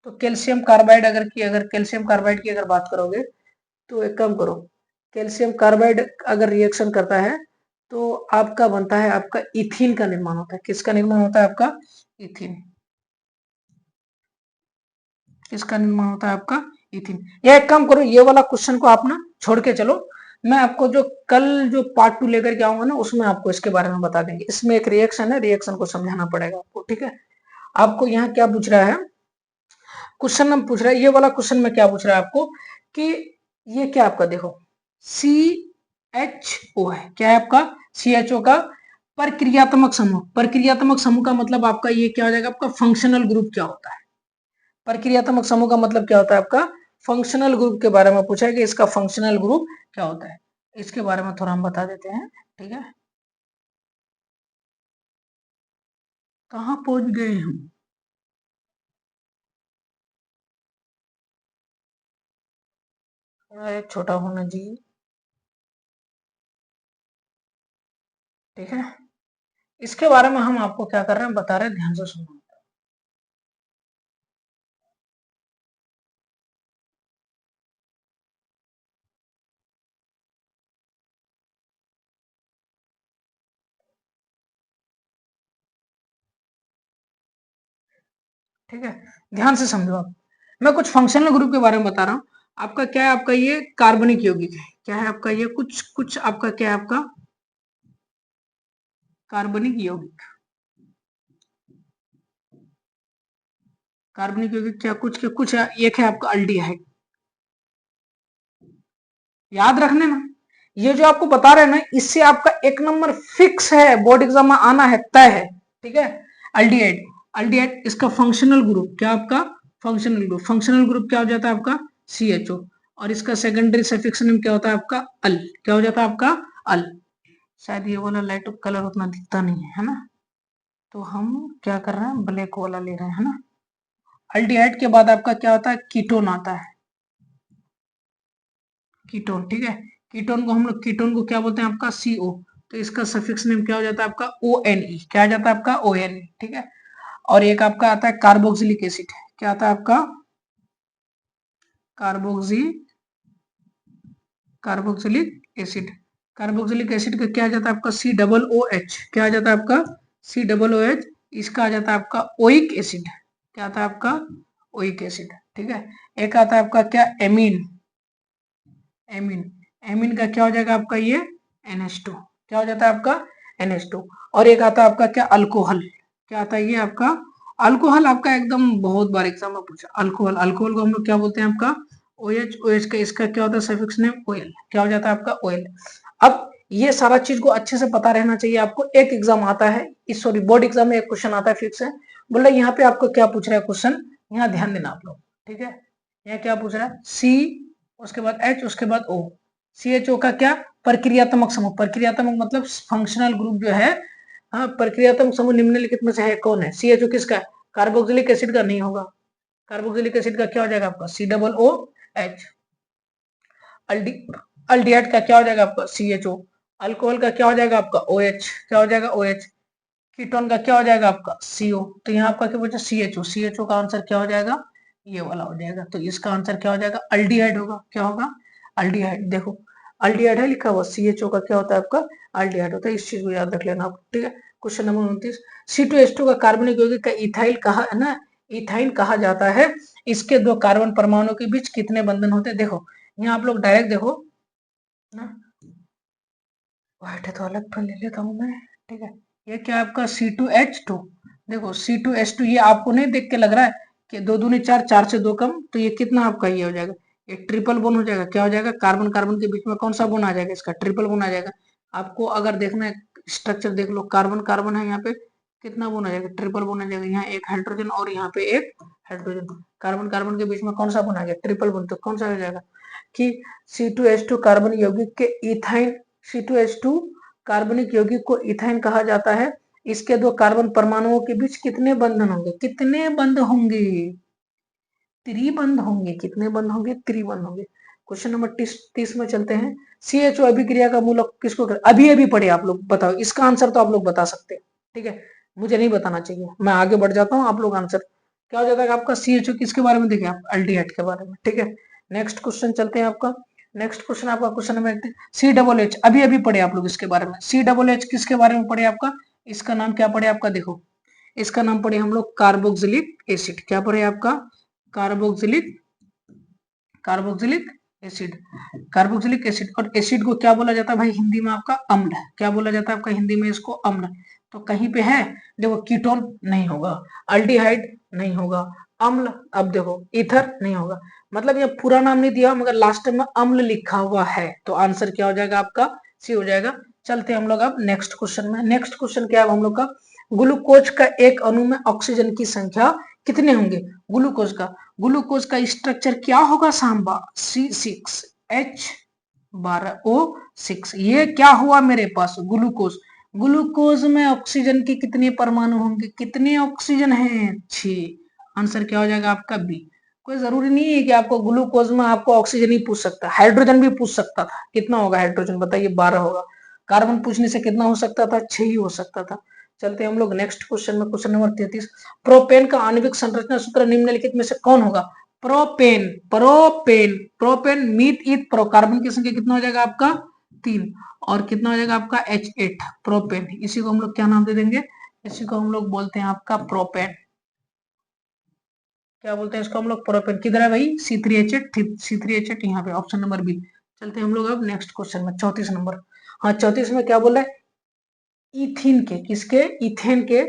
तो कैल्शियम कार्बाइड अगर कैल्शियम कार्बाइड की अगर बात करोगे तो एक काम करो, कैल्शियम कार्बाइड अगर रिएक्शन करता है तो आपका बनता है, आपका इथीन का निर्माण होता है। किसका निर्माण होता है? आपका इथीन। किसका निर्माण होता है? आपका इथीन। या एक काम करो, ये वाला क्वेश्चन को आप ना छोड़ के चलो, मैं आपको जो कल जो पार्ट 2 लेकर के आऊंगा ना, उसमें आपको इसके बारे में बता देंगे। इसमें एक रिएक्शन है, रिएक्शन को समझाना पड़ेगा आपको। ठीक है, आपको यहाँ क्या पूछ रहा है? क्वेश्चन में पूछ रहा है, ये वाला क्वेश्चन में क्या पूछ रहा है आपको कि ये क्या आपका देखो CHO है। क्या है आपका? CHO का प्रक्रियात्मक समूह। प्रक्रियात्मक समूह का मतलब आपका ये क्या हो जाएगा? आपका फंक्शनल ग्रुप क्या होता है? प्रक्रियात्मक समूह का मतलब क्या होता है? आपका फंक्शनल ग्रुप के बारे में पूछा है कि इसका फंक्शनल ग्रुप क्या होता है। इसके बारे में थोड़ा हम बता देते हैं। ठीक है, कहाँ पहुंच गए हम? थोड़ा छोटा होना जी। ठीक है, इसके बारे में हम आपको क्या कर रहे हैं, बता रहे हैं, ध्यान से सुनो। ठीक है, ध्यान से समझो आप। मैं कुछ फंक्शनल ग्रुप के बारे में बता रहा हूँ। आपका क्या है? आपका ये कार्बनिक यौगिक है। क्या है आपका ये? कुछ कुछ आपका क्या है? आपका कार्बनिक यौगिक। कार्बनिक यौगिक क्या कुछ के कुछ है, एक है आपका अल्डिहाइड। याद रखने ना, ये जो आपको बता रहे हैं ना, इससे आपका एक नंबर फिक्स है, बोर्ड एग्जाम में आना है, तय है। ठीक है, अल्डिहाइड। अल्डिहाइड इसका फंक्शनल ग्रुप क्या? आपका फंक्शनल ग्रुप। फंक्शनल ग्रुप क्या हो जाता है? आपका CHO। और इसका सेकेंडरी सफिक्स नेम क्या होता है? आपका अल। क्या हो जाता है? आपका अल। शायद ये वाला लाइट कलर उतना दिखता नहीं है ना, तो हम क्या कर रहे हैं, ब्लैक वाला ले रहे हैं, है ना। अल्डिहाइड के बाद आपका क्या होता है? कीटोन आता है। कीटोन। ठीक है, कीटोन को हम लोग, कीटोन को क्या बोलते हैं? आपका CO। तो इसका सफिक्स नेम क्या हो जाता है? आपका ONE। क्या आ जाता है? आपका ONE। ठीक है, और एक आपका आता है कार्बोक्सिलिक एसिड। क्या आता है आपका? Carboxy carboxylic acid. Carboxylic acid का क्या आ जाता है? आपका COOH। क्या आ जाता है? आपका COOH। इसका आ जाता है आपका ओइक एसिड। क्या आता है? आपका ओइक एसिड। ठीक है, एक आता है आपका क्या? एमीन। एमीन। एमीन का क्या हो जाएगा? आपका ये NH2। क्या हो जाता है? आपका NH2। और एक आता है आपका क्या? अल्कोहल। क्या आता है ये? आपका अल्कोहल। आपका एकदम बहुत बार एग्जाम में पूछा, अल्कोहल। अल्कोहल को हम लोग क्या बोलते हैं? आपका OH। OH का इसका क्या होता है? Suffix name OL। क्या हो जाता है? आपका OL। अब ये सारा चीज को अच्छे से पता रहना चाहिए आपको। एक एग्जाम आता है, इस सॉरी बोर्ड एग्जाम में एक क्वेश्चन आता है फिक्स है। बोल रहा है यहाँ पे आपको क्या पूछ रहा है क्वेश्चन, यहाँ ध्यान देना आप लोग। ठीक है, यहाँ क्या पूछ रहा है? C, उसके बाद H, उसके बाद O। CHO का क्या? प्रक्रियात्मक समूह। प्रक्रियात्मक मतलब फंक्शनल ग्रुप जो है। हाँ, प्रक्रियात्मक समूह निम्नलिखित में से है कौन है? CHO किसका? कार्बोक्सिलिक एसिड का नहीं होगा। कार्बोक्सिलिक एसिड का क्या हो जाएगा? आपका COOH। अल्डिहाइड का क्या हो जाएगा? आपका CHO। अल्कोहल का क्या हो जाएगा? आपका OH। क्या हो जाएगा? OH। कीटोन का क्या हो जाएगा? आपका CO। तो यहाँ आपका क्या पूछा? CHO। CHO का आंसर क्या हो जाएगा? ये वाला हो जाएगा। तो इसका आंसर क्या हो जाएगा? अल्डिहाइड होगा। क्या होगा? अल्डिहाइड। देखो अल्डिहाइड है लिखा हुआ, CHO का क्या होता है? आपका अल्डिहाइड होता है। इस चीज को याद रख लेना आप। ठीक है, क्वेश्चन नंबर 29, C2H2 का कार्बनिक यौगिक का इथाइल कहा है ना, इथाइन कहा जाता है। इसके दो कार्बन परमाणु के बीच कितने बंधन होते हैं? देखो यहाँ आप लोग डायरेक्ट देखो ना, व्हाइट है तो अलग पेन ले लेता हूँ मैं। ठीक है, ये क्या आपका C2H2। देखो C2H2 ये आपको नहीं देख के लग रहा है कि दो दूनी चार, चार से दो कम, तो ये कितना आपका ये हो जाएगा? ये ट्रिपल बॉन्ड हो जाएगा। क्या हो जाएगा? कार्बन कार्बन के बीच में कौन सा बॉन्ड आ जाएगा? इसका ट्रिपल बॉन्ड आ जाएगा। आपको अगर देखना है स्ट्रक्चर देख लो, कार्बन कार्बन है, यहाँ पे कितना बॉन्ड आ जाएगा? ट्रिपल बॉन्ड आ जाएगा। यहाँ एक हाइड्रोजन और यहाँ पे एक हाइड्रोजन, कार्बन कार्बन के बीच में कौन सा बॉन्ड आ गया? Triple bond. तो कौन सा हो जाएगा कि C2H2 कार्बन यौगिक के इथाइन, C2H2 कार्बनिक यौगिक को इथाइन कहा जाता है। इसके दो कार्बन परमाणुओं के बीच कितने बंधन होंगे? कितने बंध होंगे? त्रिबंध होंगे। कितने बंध होंगे? त्रिबंध होंगे। क्वेश्चन नंबर 30 में चलते हैं। CHO अभिक्रिया का मूलक किसको कर? अभी अभी पढ़े आप लोग, बताओ इसका आंसर तो आप लोग बता सकते हैं, ठीक है, मुझे नहीं बताना चाहिए, मैं आगे बढ़ जाता हूँ, आप लोग आंसर क्या हो जाता है आपका? CHO किसके बारे में देखें आप? अल्डिहाइड के बारे में, ठीक है। नेक्स्ट क्वेश्चन चलते हैं आपका। नेक्स्ट क्वेश्चन आपका क्वेश्चन नंबर C+H, अभी अभी पढ़े आप लोग इसके बारे में। C+H किसके बारे में पढ़े आपका? इसका नाम क्या पढ़े आपका? देखो इसका नाम पढ़े हम लोग कार्बोक्सिलिक एसिड। क्या पढ़े आपका? Carboxylic acid. कार्बोक्सिलिक एसिड, और एसिड को क्या बोला जाता है भाई हिंदी में? आपका अम्ल। क्या बोला जाता है आपका हिंदी में? इसको अम्ल। तो कहीं पे है देखो, कीटोन नहीं होगा, अल्डिहाइड नहीं होगा, अम्ल, अब देखो ईथर नहीं होगा, मतलब ये पूरा नाम नहीं दिया मगर लास्ट में अम्ल लिखा हुआ है, तो आंसर क्या हो जाएगा आपका? सी हो जाएगा। चलते हैं हम लोग अब नेक्स्ट क्वेश्चन में। नेक्स्ट क्वेश्चन क्या है हम लोग का? ग्लूकोज का एक अणु में ऑक्सीजन की संख्या कितने होंगे? ग्लूकोज का स्ट्रक्चर क्या होगा सांबा? C6H12O6। ये क्या हुआ मेरे पास? ग्लूकोज। ग्लूकोज में ऑक्सीजन के कितने परमाणु होंगे? कितने ऑक्सीजन हैं? 6। आंसर क्या हो जाएगा आपका? बी। कोई जरूरी नहीं है कि आपको ग्लूकोज में आपको ऑक्सीजन ही पूछ सकता, हाइड्रोजन भी पूछ सकता था। कितना होगा हाइड्रोजन बताइए? 12 होगा। कार्बन पूछने से कितना हो सकता था? 6 ही हो सकता था। चलते हम लोग नेक्स्ट क्वेश्चन में, क्वेश्चन नंबर 33। प्रोपेन का आणविक संरचना सूत्र निम्नलिखित में से कौन होगा? Propane, propane meth eth pro, carbon की संख्या कितना हो जाएगा आपका? 3, और कितना हो जाएगा आपका? H8 propane. इसी को हम लोग क्या नाम दे देंगे? इसी को हम लोग बोलते हैं आपका प्रोपेन। क्या बोलते हैं इसको हम लोग? प्रोपेन। किधर है भाई? C3H8, C3H8 यहाँ पे, ऑप्शन नंबर बी। चलते हैं हम लोग अब नेक्स्ट क्वेश्चन में, 34 नंबर। हाँ 34 में क्या बोल रहा है? इथिन के, किसके? इथेन के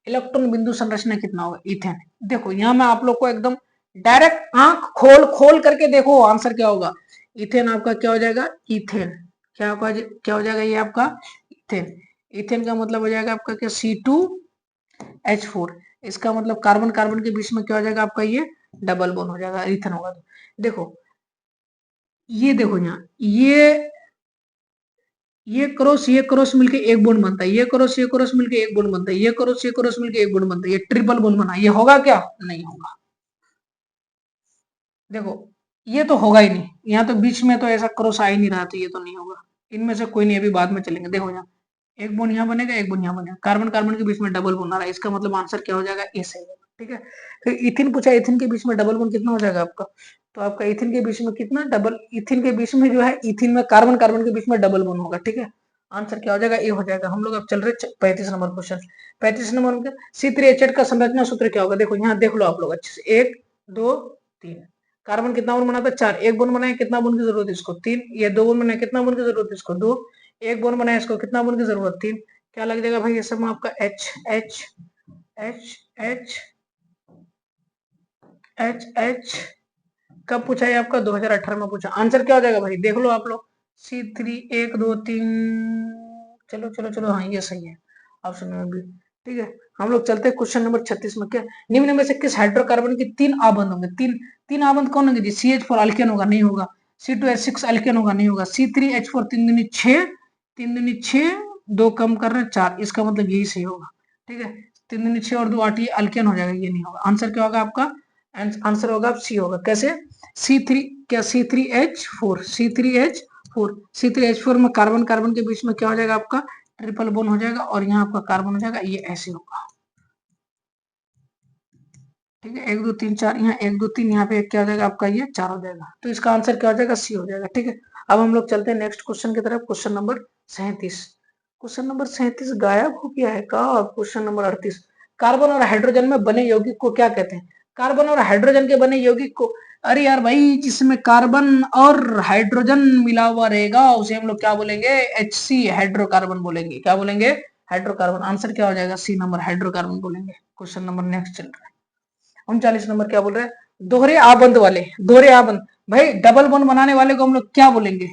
इलेक्ट्रॉन बिंदु संरचना कितना होगा? इथेन। देखो यहाँ मैं आप लोग को एकदम डायरेक्ट आंख खोल खोल करके देखो आंसर क्या होगा। इथेन आपका क्या हो जाएगा? इथेन। क्या होगा? क्या हो जाएगा ये आपका? इथेन। इथेन का मतलब हो जाएगा आपका क्या? C2H4। इसका मतलब कार्बन कार्बन के बीच में क्या हो जाएगा आपका? ये डबल बॉन्ड हो जाएगा, इथेन होगा। तो देखो ये देखो यहाँ ये क्रॉस मिलके एक बॉन्ड बनता है, ये क्रॉस मिलके एक बॉन्ड बनता है, ये क्रॉस मिलके एक बॉन्ड बनता है, ये ट्रिपल बॉन्ड बना। ये होगा क्या? नहीं होगा। देखो ये तो होगा ही नहीं, यहाँ तो बीच में तो ऐसा क्रॉस आ ही नहीं रहा, तो ये तो नहीं होगा। इनमें से कोई नहीं, अभी बाद में चलेंगे। देखो यहाँ एक बॉन्ड यहाँ बनेगा, एक बॉन्ड यहाँ बनेगा, कार्बन कार्बन के बीच में डबल बॉन्ड आ रहा है, इसका मतलब आंसर क्या हो जाएगा? ए सही होगा, ठीक है। फिर इथिन पूछा, इथिन के बीच में डबल बॉन्ड कितना हो जाएगा आपका? तो आपका इथिन के बीच में कितना डबल, इथिन के बीच में जो है, इथिन में कार्बन कार्बन के बीच में डबल बॉन्ड होगा, ठीक है। आंसर क्या हो जाएगा? ए हो जाएगा। हम लोग अब चल रहे 35 नंबर क्वेश्चन। 35 नंबर में C3H8 का संरचना सूत्र क्या होगा? देखो यहाँ देख लो आप लोग अच्छे से, 1 2 3। कार्बन कितना बॉन्ड बनाता है? 4। एक बॉन्ड बनाए, कितना बॉन्ड की जरूरत है इसको? 3। ये 2 बॉन्ड बनाए, कितना बॉन्ड की जरूरत है इसको? 2। एक बॉन्ड बनाए, इसको कितना बॉन्ड की जरूरत? 3। क्या लग जाएगा भाई ये सब में आपका? H H H H H H। कब पूछा है आपका? 2018 में पूछा। आंसर क्या हो जाएगा भाई? देख लो आप लोग, C3 1 2 3। चलो चलो चलो, हाँ ये सही है, ऑप्शन नंबर बी, ठीक है। हम लोग चलते हैं क्वेश्चन नंबर 36 में। क्या निम्न में से किस हाइड्रोकार्बन के 3 आबंध होंगे? तीन आबंध कौन होंगे जी? CH4 अल्केन होगा, नहीं होगा। C2H6 अल्केन होगा, नहीं होगा। C3H4 3 दूनी 6, 3 दूनी 6, 2 कम कर रहे हैं 4, इसका मतलब यही सही होगा, ठीक है। 3 दूनी 6 और 2 8, ये अल्केन हो जाएगा, ये नहीं होगा। आंसर क्या होगा आपका? आंसर होगा सी होगा। कैसे? C3, क्या C3H4, C3H4 में कार्बन कार्बन के बीच में क्या हो जाएगा आपका? ट्रिपल बॉन्ड हो जाएगा, और यहाँ आपका कार्बन हो जाएगा, ये ऐसे होगा, ठीक है। 1 2 3 4, यहाँ 1 2 3, यहाँ पे क्या हो जाएगा आपका? ये 4 हो जाएगा। तो इसका आंसर क्या हो जाएगा? सी हो जाएगा, ठीक है। अब हम लोग चलते हैं नेक्स्ट क्वेश्चन की तरफ, क्वेश्चन नंबर 37। क्वेश्चन नंबर 37 गायब हो गया है का? Question number 38। कार्बन और हाइड्रोजन में बने यौगिक को क्या कहते हैं? कार्बन और हाइड्रोजन के बने यौगिक को, अरे यार भाई, जिसमें कार्बन और हाइड्रोजन मिला हुआ रहेगा उसे हम लोग क्या बोलेंगे? HC, हाइड्रोकार्बन बोलेंगे। क्या बोलेंगे? हाइड्रोकार्बन। आंसर क्या हो जाएगा? सी नंबर, हाइड्रोकार्बन बोलेंगे। क्वेश्चन नंबर नेक्स्ट चल रहा है 39 नंबर। क्या बोल रहे हैं? दोहरे आबंध वाले, दोहरे आबंध भाई डबल बॉन्ड बनाने वाले को हम लोग क्या बोलेंगे?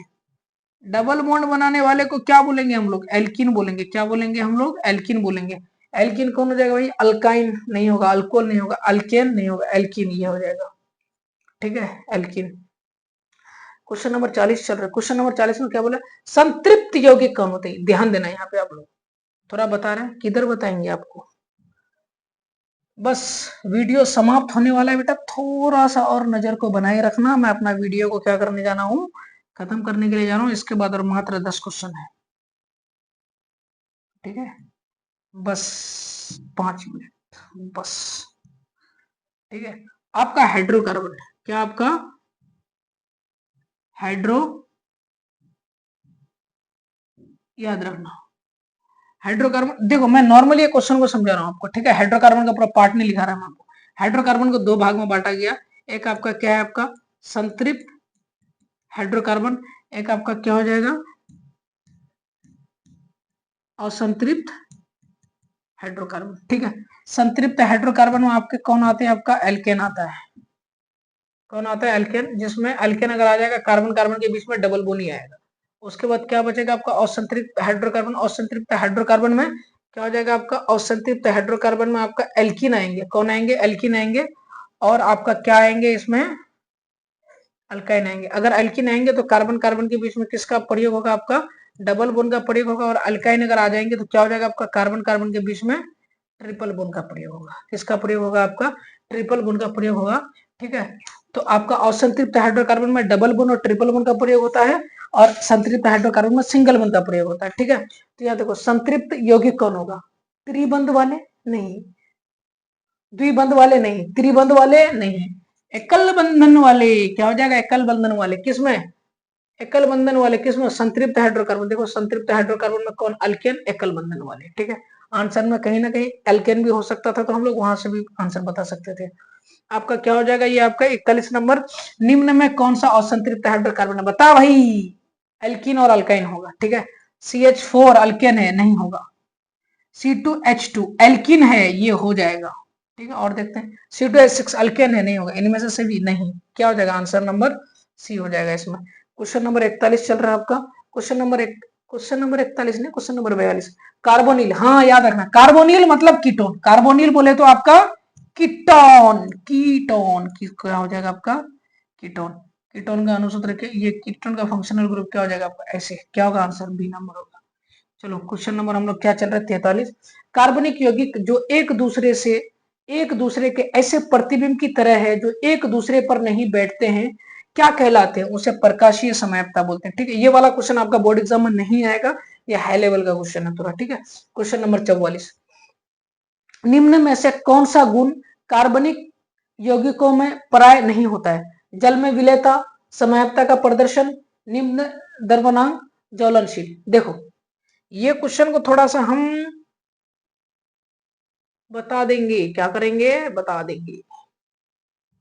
डबल बॉन्ड बनाने वाले को क्या बोलेंगे हम लोग? एल्किन बोलेंगे। क्या बोलेंगे हम लोग? एल्किन बोलेंगे। एल्किन कौन हो जाएगा भाई? अल्काइन नहीं होगा, अल्कोहल नहीं होगा, अल्केन नहीं होगा, एल्किन ये हो जाएगा। ठीक है, एल्किन। क्वेश्चन नंबर 40 चल रहा है। क्वेश्चन नंबर 40 में क्या बोला? संतृप्त यौगिक कौन होते हैं? ध्यान देना यहाँ पे आप लोग, थोड़ा बता रहे हैं, किधर बताएंगे आपको? बस वीडियो समाप्त होने वाला है बेटा, थोड़ा सा और नजर को बनाए रखना। मैं अपना वीडियो को क्या करने जाना हूँ? खत्म करने के लिए जा रहा हूँ। इसके बाद और मात्र 10 क्वेश्चन है। ठीक है, बस 5 मिनट बस। ठीक है, आपका हाइड्रोकार्बन है क्या? आपका हाइड्रो, याद रखना हाइड्रोकार्बन। देखो मैं नॉर्मली ये क्वेश्चन को समझा रहा हूँ आपको। ठीक है, हाइड्रोकार्बन का पूरा पार्ट नहीं लिखा रहा है मैं आपको। हाइड्रोकार्बन को 2 भाग में बांटा गया। एक आपका क्या है? आपका संतृप्त हाइड्रोकार्बन। एक आपका क्या हो जाएगा? असंतृप्त हाइड्रोकार्बन। ठीक है, संतृप्त हाइड्रोकार्बन में आपके कौन आते हैं? आपका एल्केन आता है। कौन आता है? एल्केन। जिसमें एल्केन अगर आ जाएगा, कार्बन कार्बन के बीच में डबल बॉन्ड ही आएगा। उसके बाद क्या बचेगा आपका? असंतृप्त हाइड्रोकार्बन। असंतृप्त हाइड्रोकार्बन में क्या हो जाएगा आपका? असंतृप्त हाइड्रोकार्बन में आपका एल्कीन आएंगे। कौन आएंगे? एल्कीन आएंगे। और आपका क्या आएंगे इसमें? अल्काइन आएंगे। अगर अल्कीन आएंगे तो कार्बन कार्बन के बीच में किसका प्रयोग होगा? आपका डबल बॉन्ड का प्रयोग होगा। और अल्काइन अगर आ जाएंगे तो क्या हो जाएगा आपका? कार्बन कार्बन के बीच में ट्रिपल बॉन्ड का प्रयोग होगा। किसका प्रयोग होगा? आपका ट्रिपल बॉन्ड का प्रयोग होगा। ठीक है, तो आपका असंतृप्त हाइड्रोकार्बन में डबल बॉन्ड और ट्रिपल बॉन्ड का प्रयोग होता है, और संतृप्त हाइड्रोकार्बन में सिंगल बॉन्ड का प्रयोग होता है। ठीक है, तो यहाँ देखो संतृप्त यौगिक कौन होगा? त्रिबंध वाले नहीं, द्विबंध वाले नहीं, त्रिबंध वाले नहीं, एकल बंधन वाले। क्या हो जाएगा? एकल बंधन वाले। किसमें? एकल बंधन वाले किसमें? संतृप्त हाइड्रोकार्बन। देखो संतृप्त हाइड्रोकार्बन में कौन? अल्केन, एकल बंधन वाले। ठीक है, आंसर में कहीं ना कहीं एल्केन भी हो सकता था, तो हम लोग वहां से भी आंसर बता सकते थे। आपका क्या हो जाएगा? ये आपका 41 नंबर। निम्न में कौन सा असंतृप्त हाइड्रोकार्बन है? बता भाई। एल्कीन और अल्काइन होगा। ठीक है, CH4 अल्केन है, नहीं होगा। C2H2 एल्कीन है, ये हो जाएगा। ठीक है, और देखते हैं। C2H6 अल्केन है, नहीं होगा। इनमें से भी नहीं। क्या हो जाएगा? आंसर नंबर सी हो जाएगा इसमें। क्वेश्चन नंबर 41 चल रहा है आपका। क्वेश्चन नंबर 41 नहीं, क्वेश्चन नंबर 42। कार्बोनिल, हाँ याद रखना, कार्बोनिल मतलब कीटोन। कार्बोनिल बोले तो आपका कीटोन। कीटोन क्या हो जाएगा आपका? कीटोन। कीटोन का अनुसूत्र के ये कीटोन का फंक्शनल ग्रुप क्या हो जाएगा आपका? ऐसे। क्या होगा आंसर? बी नंबर होगा। चलो क्वेश्चन नंबर हम लोग क्या चल रहा है? 43। कार्बनिक यौगिक जो एक दूसरे के ऐसे प्रतिबिंब की तरह है जो एक दूसरे पर नहीं बैठते हैं, क्या कहलाते हैं? उसे प्रकाशीय समयपता बोलते हैं। ठीक है, ये वाला क्वेश्चन आपका बोर्ड एग्जाम में नहीं आएगा, ये हाई लेवल का क्वेश्चन है थोड़ा। ठीक है, क्वेश्चन नंबर 44। निम्न में से कौन सा गुण कार्बनिक यौगिकों में प्राय नहीं होता है? जल में विलेयता, समयपता का प्रदर्शन, निम्न द्रवणांक, ज्वलनशील। देखो ये क्वेश्चन को थोड़ा सा हम बता देंगे। क्या करेंगे? बता देंगे।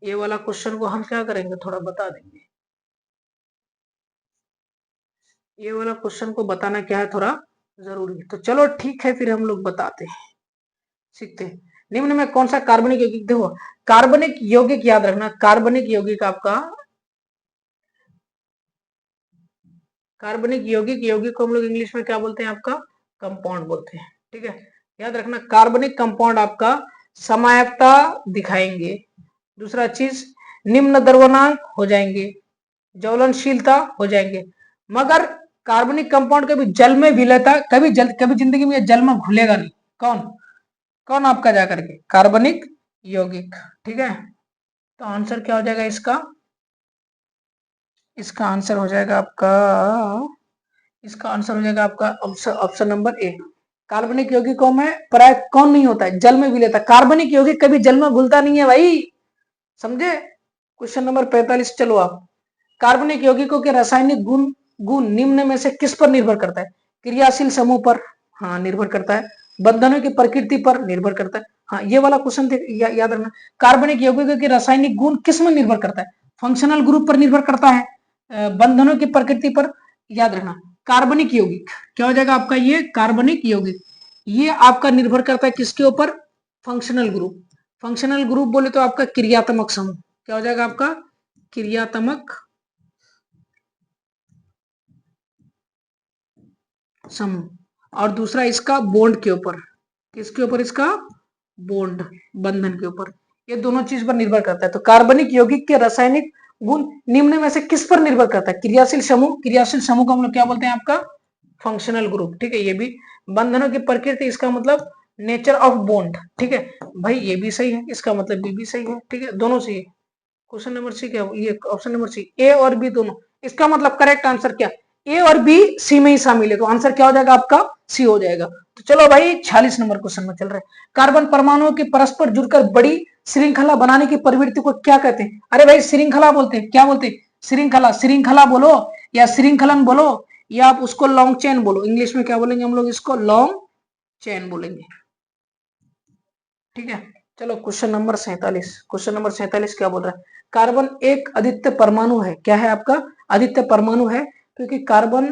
ये वाला क्वेश्चन को हम क्या करेंगे? थोड़ा बता देंगे। ये वाला क्वेश्चन को बताना क्या है? थोड़ा जरूरी है। तो चलो ठीक है, फिर हम लोग बताते हैं, सीखते हैं। निम्न में कौन सा कार्बनिक यौगिक? देखो कार्बनिक यौगिक याद रखना, कार्बनिक यौगिक आपका, कार्बनिक यौगिक, यौगिक को हम लोग इंग्लिश में क्या बोलते हैं? आपका कंपाउंड बोलते हैं। ठीक है, याद रखना कार्बनिक कंपाउंड आपका समायकता दिखाएंगे। दूसरा चीज निम्न द्रव्यमान हो जाएंगे, ज्वलनशीलता हो जाएंगे। मगर कार्बनिक कंपाउंड कभी जल में विलयता, कभी जिंदगी में जल में घुलेगा नहीं। कौन? कौन आपका जाकर के? कार्बनिक यौगिक। ठीक है, तो आंसर क्या हो जाएगा इसका? इसका आंसर हो जाएगा आपका, इसका आंसर हो जाएगा आपका ऑप्शन नंबर ए। कार्बनिक यौगिकों में प्राय कौन नहीं होता है? जल में विलेयता। कार्बनिक यौगिक कभी जल में घुलता नहीं है भाई, समझे? क्वेश्चन नंबर 45 चलो आप। कार्बनिक यौगिकों के रासायनिक गुण गुण निम्न में से किस पर निर्भर करता है? क्रियाशील समूह पर, हाँ निर्भर करता है। बंधनों की प्रकृति पर निर्भर करता है। हाँ ये वाला क्वेश्चन याद रखना। कार्बनिक यौगिकों के रासायनिक गुण किस में निर्भर करता है? फंक्शनल ग्रुप पर निर्भर करता है, बंधनों की प्रकृति पर। याद रखना कार्बनिक यौगिक क्या हो जाएगा आपका? ये कार्बनिक यौगिक ये आपका निर्भर करता है किसके ऊपर? Functional group. फंक्शनल ग्रुप बोले तो आपका क्रियात्मक समूह। क्या हो जाएगा आपका? क्रियात्मक समूह, और दूसरा इसका बॉन्ड के ऊपर, किसके ऊपर, इसका बॉन्ड, बंधन के ऊपर, ये दोनों चीज पर निर्भर करता है। तो कार्बनिक यौगिक के रासायनिक गुण निम्न में से किस पर निर्भर करता है? क्रियाशील समूह, क्रियाशील समूह को हम लोग क्या बोलते हैं? आपका फंक्शनल ग्रुप, ठीक है। ये भी बंधनों की प्रकृति, इसका मतलब नेचर ऑफ बॉन्ड, ठीक है भाई, ये भी सही है, इसका मतलब ये भी सही है, ठीक है, दोनों सही है। क्वेश्चन नंबर सी क्या, ये ऑप्शन नंबर सी, ए और बी दोनों, इसका मतलब करेक्ट आंसर क्या, ए और बी सी में ही शामिल है, तो आंसर क्या हो जाएगा आपका? सी हो जाएगा। तो चलो भाई 46 नंबर क्वेश्चन में चल रहे हैं। कार्बन परमाणुओं के परस्पर जुड़कर बड़ी श्रृंखला बनाने की प्रवृत्ति को क्या कहते हैं? अरे भाई श्रृंखला बोलते हैं, क्या बोलते हैं? श्रृंखला, श्रृंखला बोलो या श्रृंखलन बोलो या आप उसको लॉन्ग चेन बोलो, इंग्लिश में क्या बोलेंगे हम लोग? इसको लॉन्ग चेन बोलेंगे, ठीक है। चलो क्वेश्चन नंबर 47, क्वेश्चन नंबर 47 क्या बोल रहा है? कार्बन एक अद्वितीय परमाणु है, क्या है आपका? अद्वितीय परमाणु है, क्योंकि कार्बन,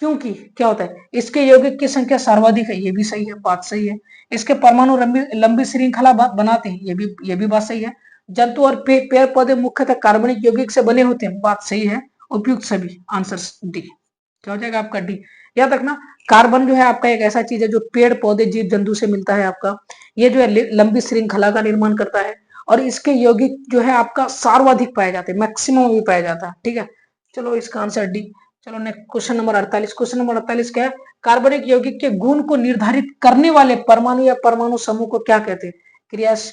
क्योंकि क्या होता है, इसके यौगिक की संख्या सर्वाधिक है, ये भी सही है, बात सही है। इसके परमाणु लंबी श्रृंखला बनाते हैं, ये भी बात सही है। जंतु और पेड़ पौधे मुख्यतः कार्बनिक यौगिक से बने होते हैं, बात सही है। उपयुक्त सभी, आंसर डी, क्या हो जाएगा आपका? डी। याद रखना, कार्बन जो है आपका एक ऐसा चीज है जो पेड़ पौधे जीव जंतु से मिलता है आपका, ये जो है लंबी श्रृंखला का निर्माण करता है, और इसके यौगिक जो है आपका सर्वाधिक पाए जाते हैं, मैक्सिमम भी पाया जाता है, ठीक है। चलो इसका आंसर डी। चलो next question number 48, question number 48 क्या है? कार्बनिक यौगिक के गुण को निर्धारित करने वाले परमाणु या परमाणु समूह को क्या कहते हैं?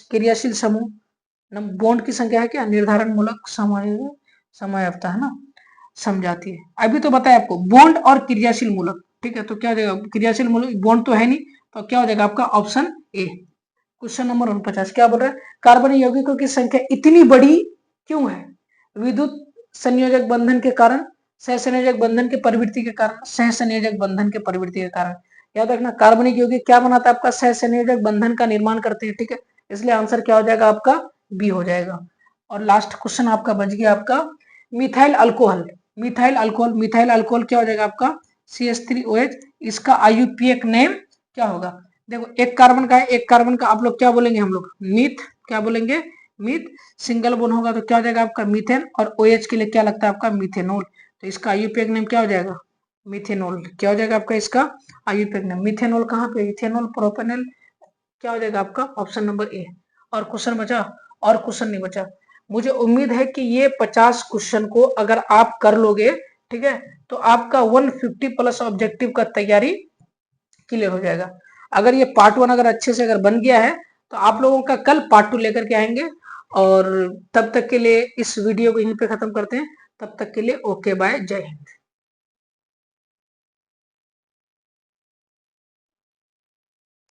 क्रियाशील समूह, बॉन्ड की संख्या है क्या? निर्धारण मूलक, समयावता है ना, समझाती है। अभी तो बताया आपको बॉन्ड और क्रियाशील मूलक, ठीक है। तो क्या हो जाएगा? क्रियाशील मूलक, बॉन्ड तो है नहीं, तो क्या हो जाएगा आपका? Option A. क्वेश्चन नंबर 49 क्या बोल रहा है? कार्बनिक यौगिकों की संख्या इतनी बड़ी क्यों है? विद्युत संयोजक बंधन के कारण, सहसंयोजक बंधन के प्रवृत्ति के कारण, सहसंयोजक बंधन के प्रवृत्ति के कारण। याद रखना, कार्बनिक यौगिक क्या बनाता है आपका? सहसंयोजक बंधन का निर्माण करते हैं, ठीक है। इसलिए आंसर क्या हो जाएगा आपका? बी हो जाएगा। और लास्ट क्वेश्चन आपका बच गया आपका methyl alcohol, methyl alcohol, methyl alcohol क्या हो जाएगा आपका? CH3OH। इसका IUPAC नेम क्या होगा? देखो एक कार्बन का है, एक कार्बन का आप लोग क्या बोलेंगे? हम लोग मीथ, क्या बोलेंगे? मीथ। सिंगल बोन होगा तो क्या हो जाएगा आपका? मीथेन। और OH के लिए क्या लगता है आपका? मिथेनॉल। तो इसका IUPAC नेम क्या हो जाएगा? मिथेनॉल। क्या हो जाएगा आपका इसका IUPAC नेम? मिथेनॉल कहाँ पे? इथेनॉल, प्रोपेनॉल, क्या हो जाएगा आपका? Option number A. और क्वेश्चन बचा? और क्वेश्चन नहीं बचा। मुझे उम्मीद है कि ये 50 क्वेश्चन को अगर आप कर लोगे, ठीक है, तो आपका 150 प्लस ऑब्जेक्टिव का तैयारी क्लियर हो जाएगा। अगर ये पार्ट 1 अगर अच्छे से अगर बन गया है तो आप लोगों का कल पार्ट 2 लेकर के आएंगे। और तब तक के लिए इस वीडियो को यहीं पे खत्म करते हैं। तब तक के लिए ओके बाय, जय हिंद।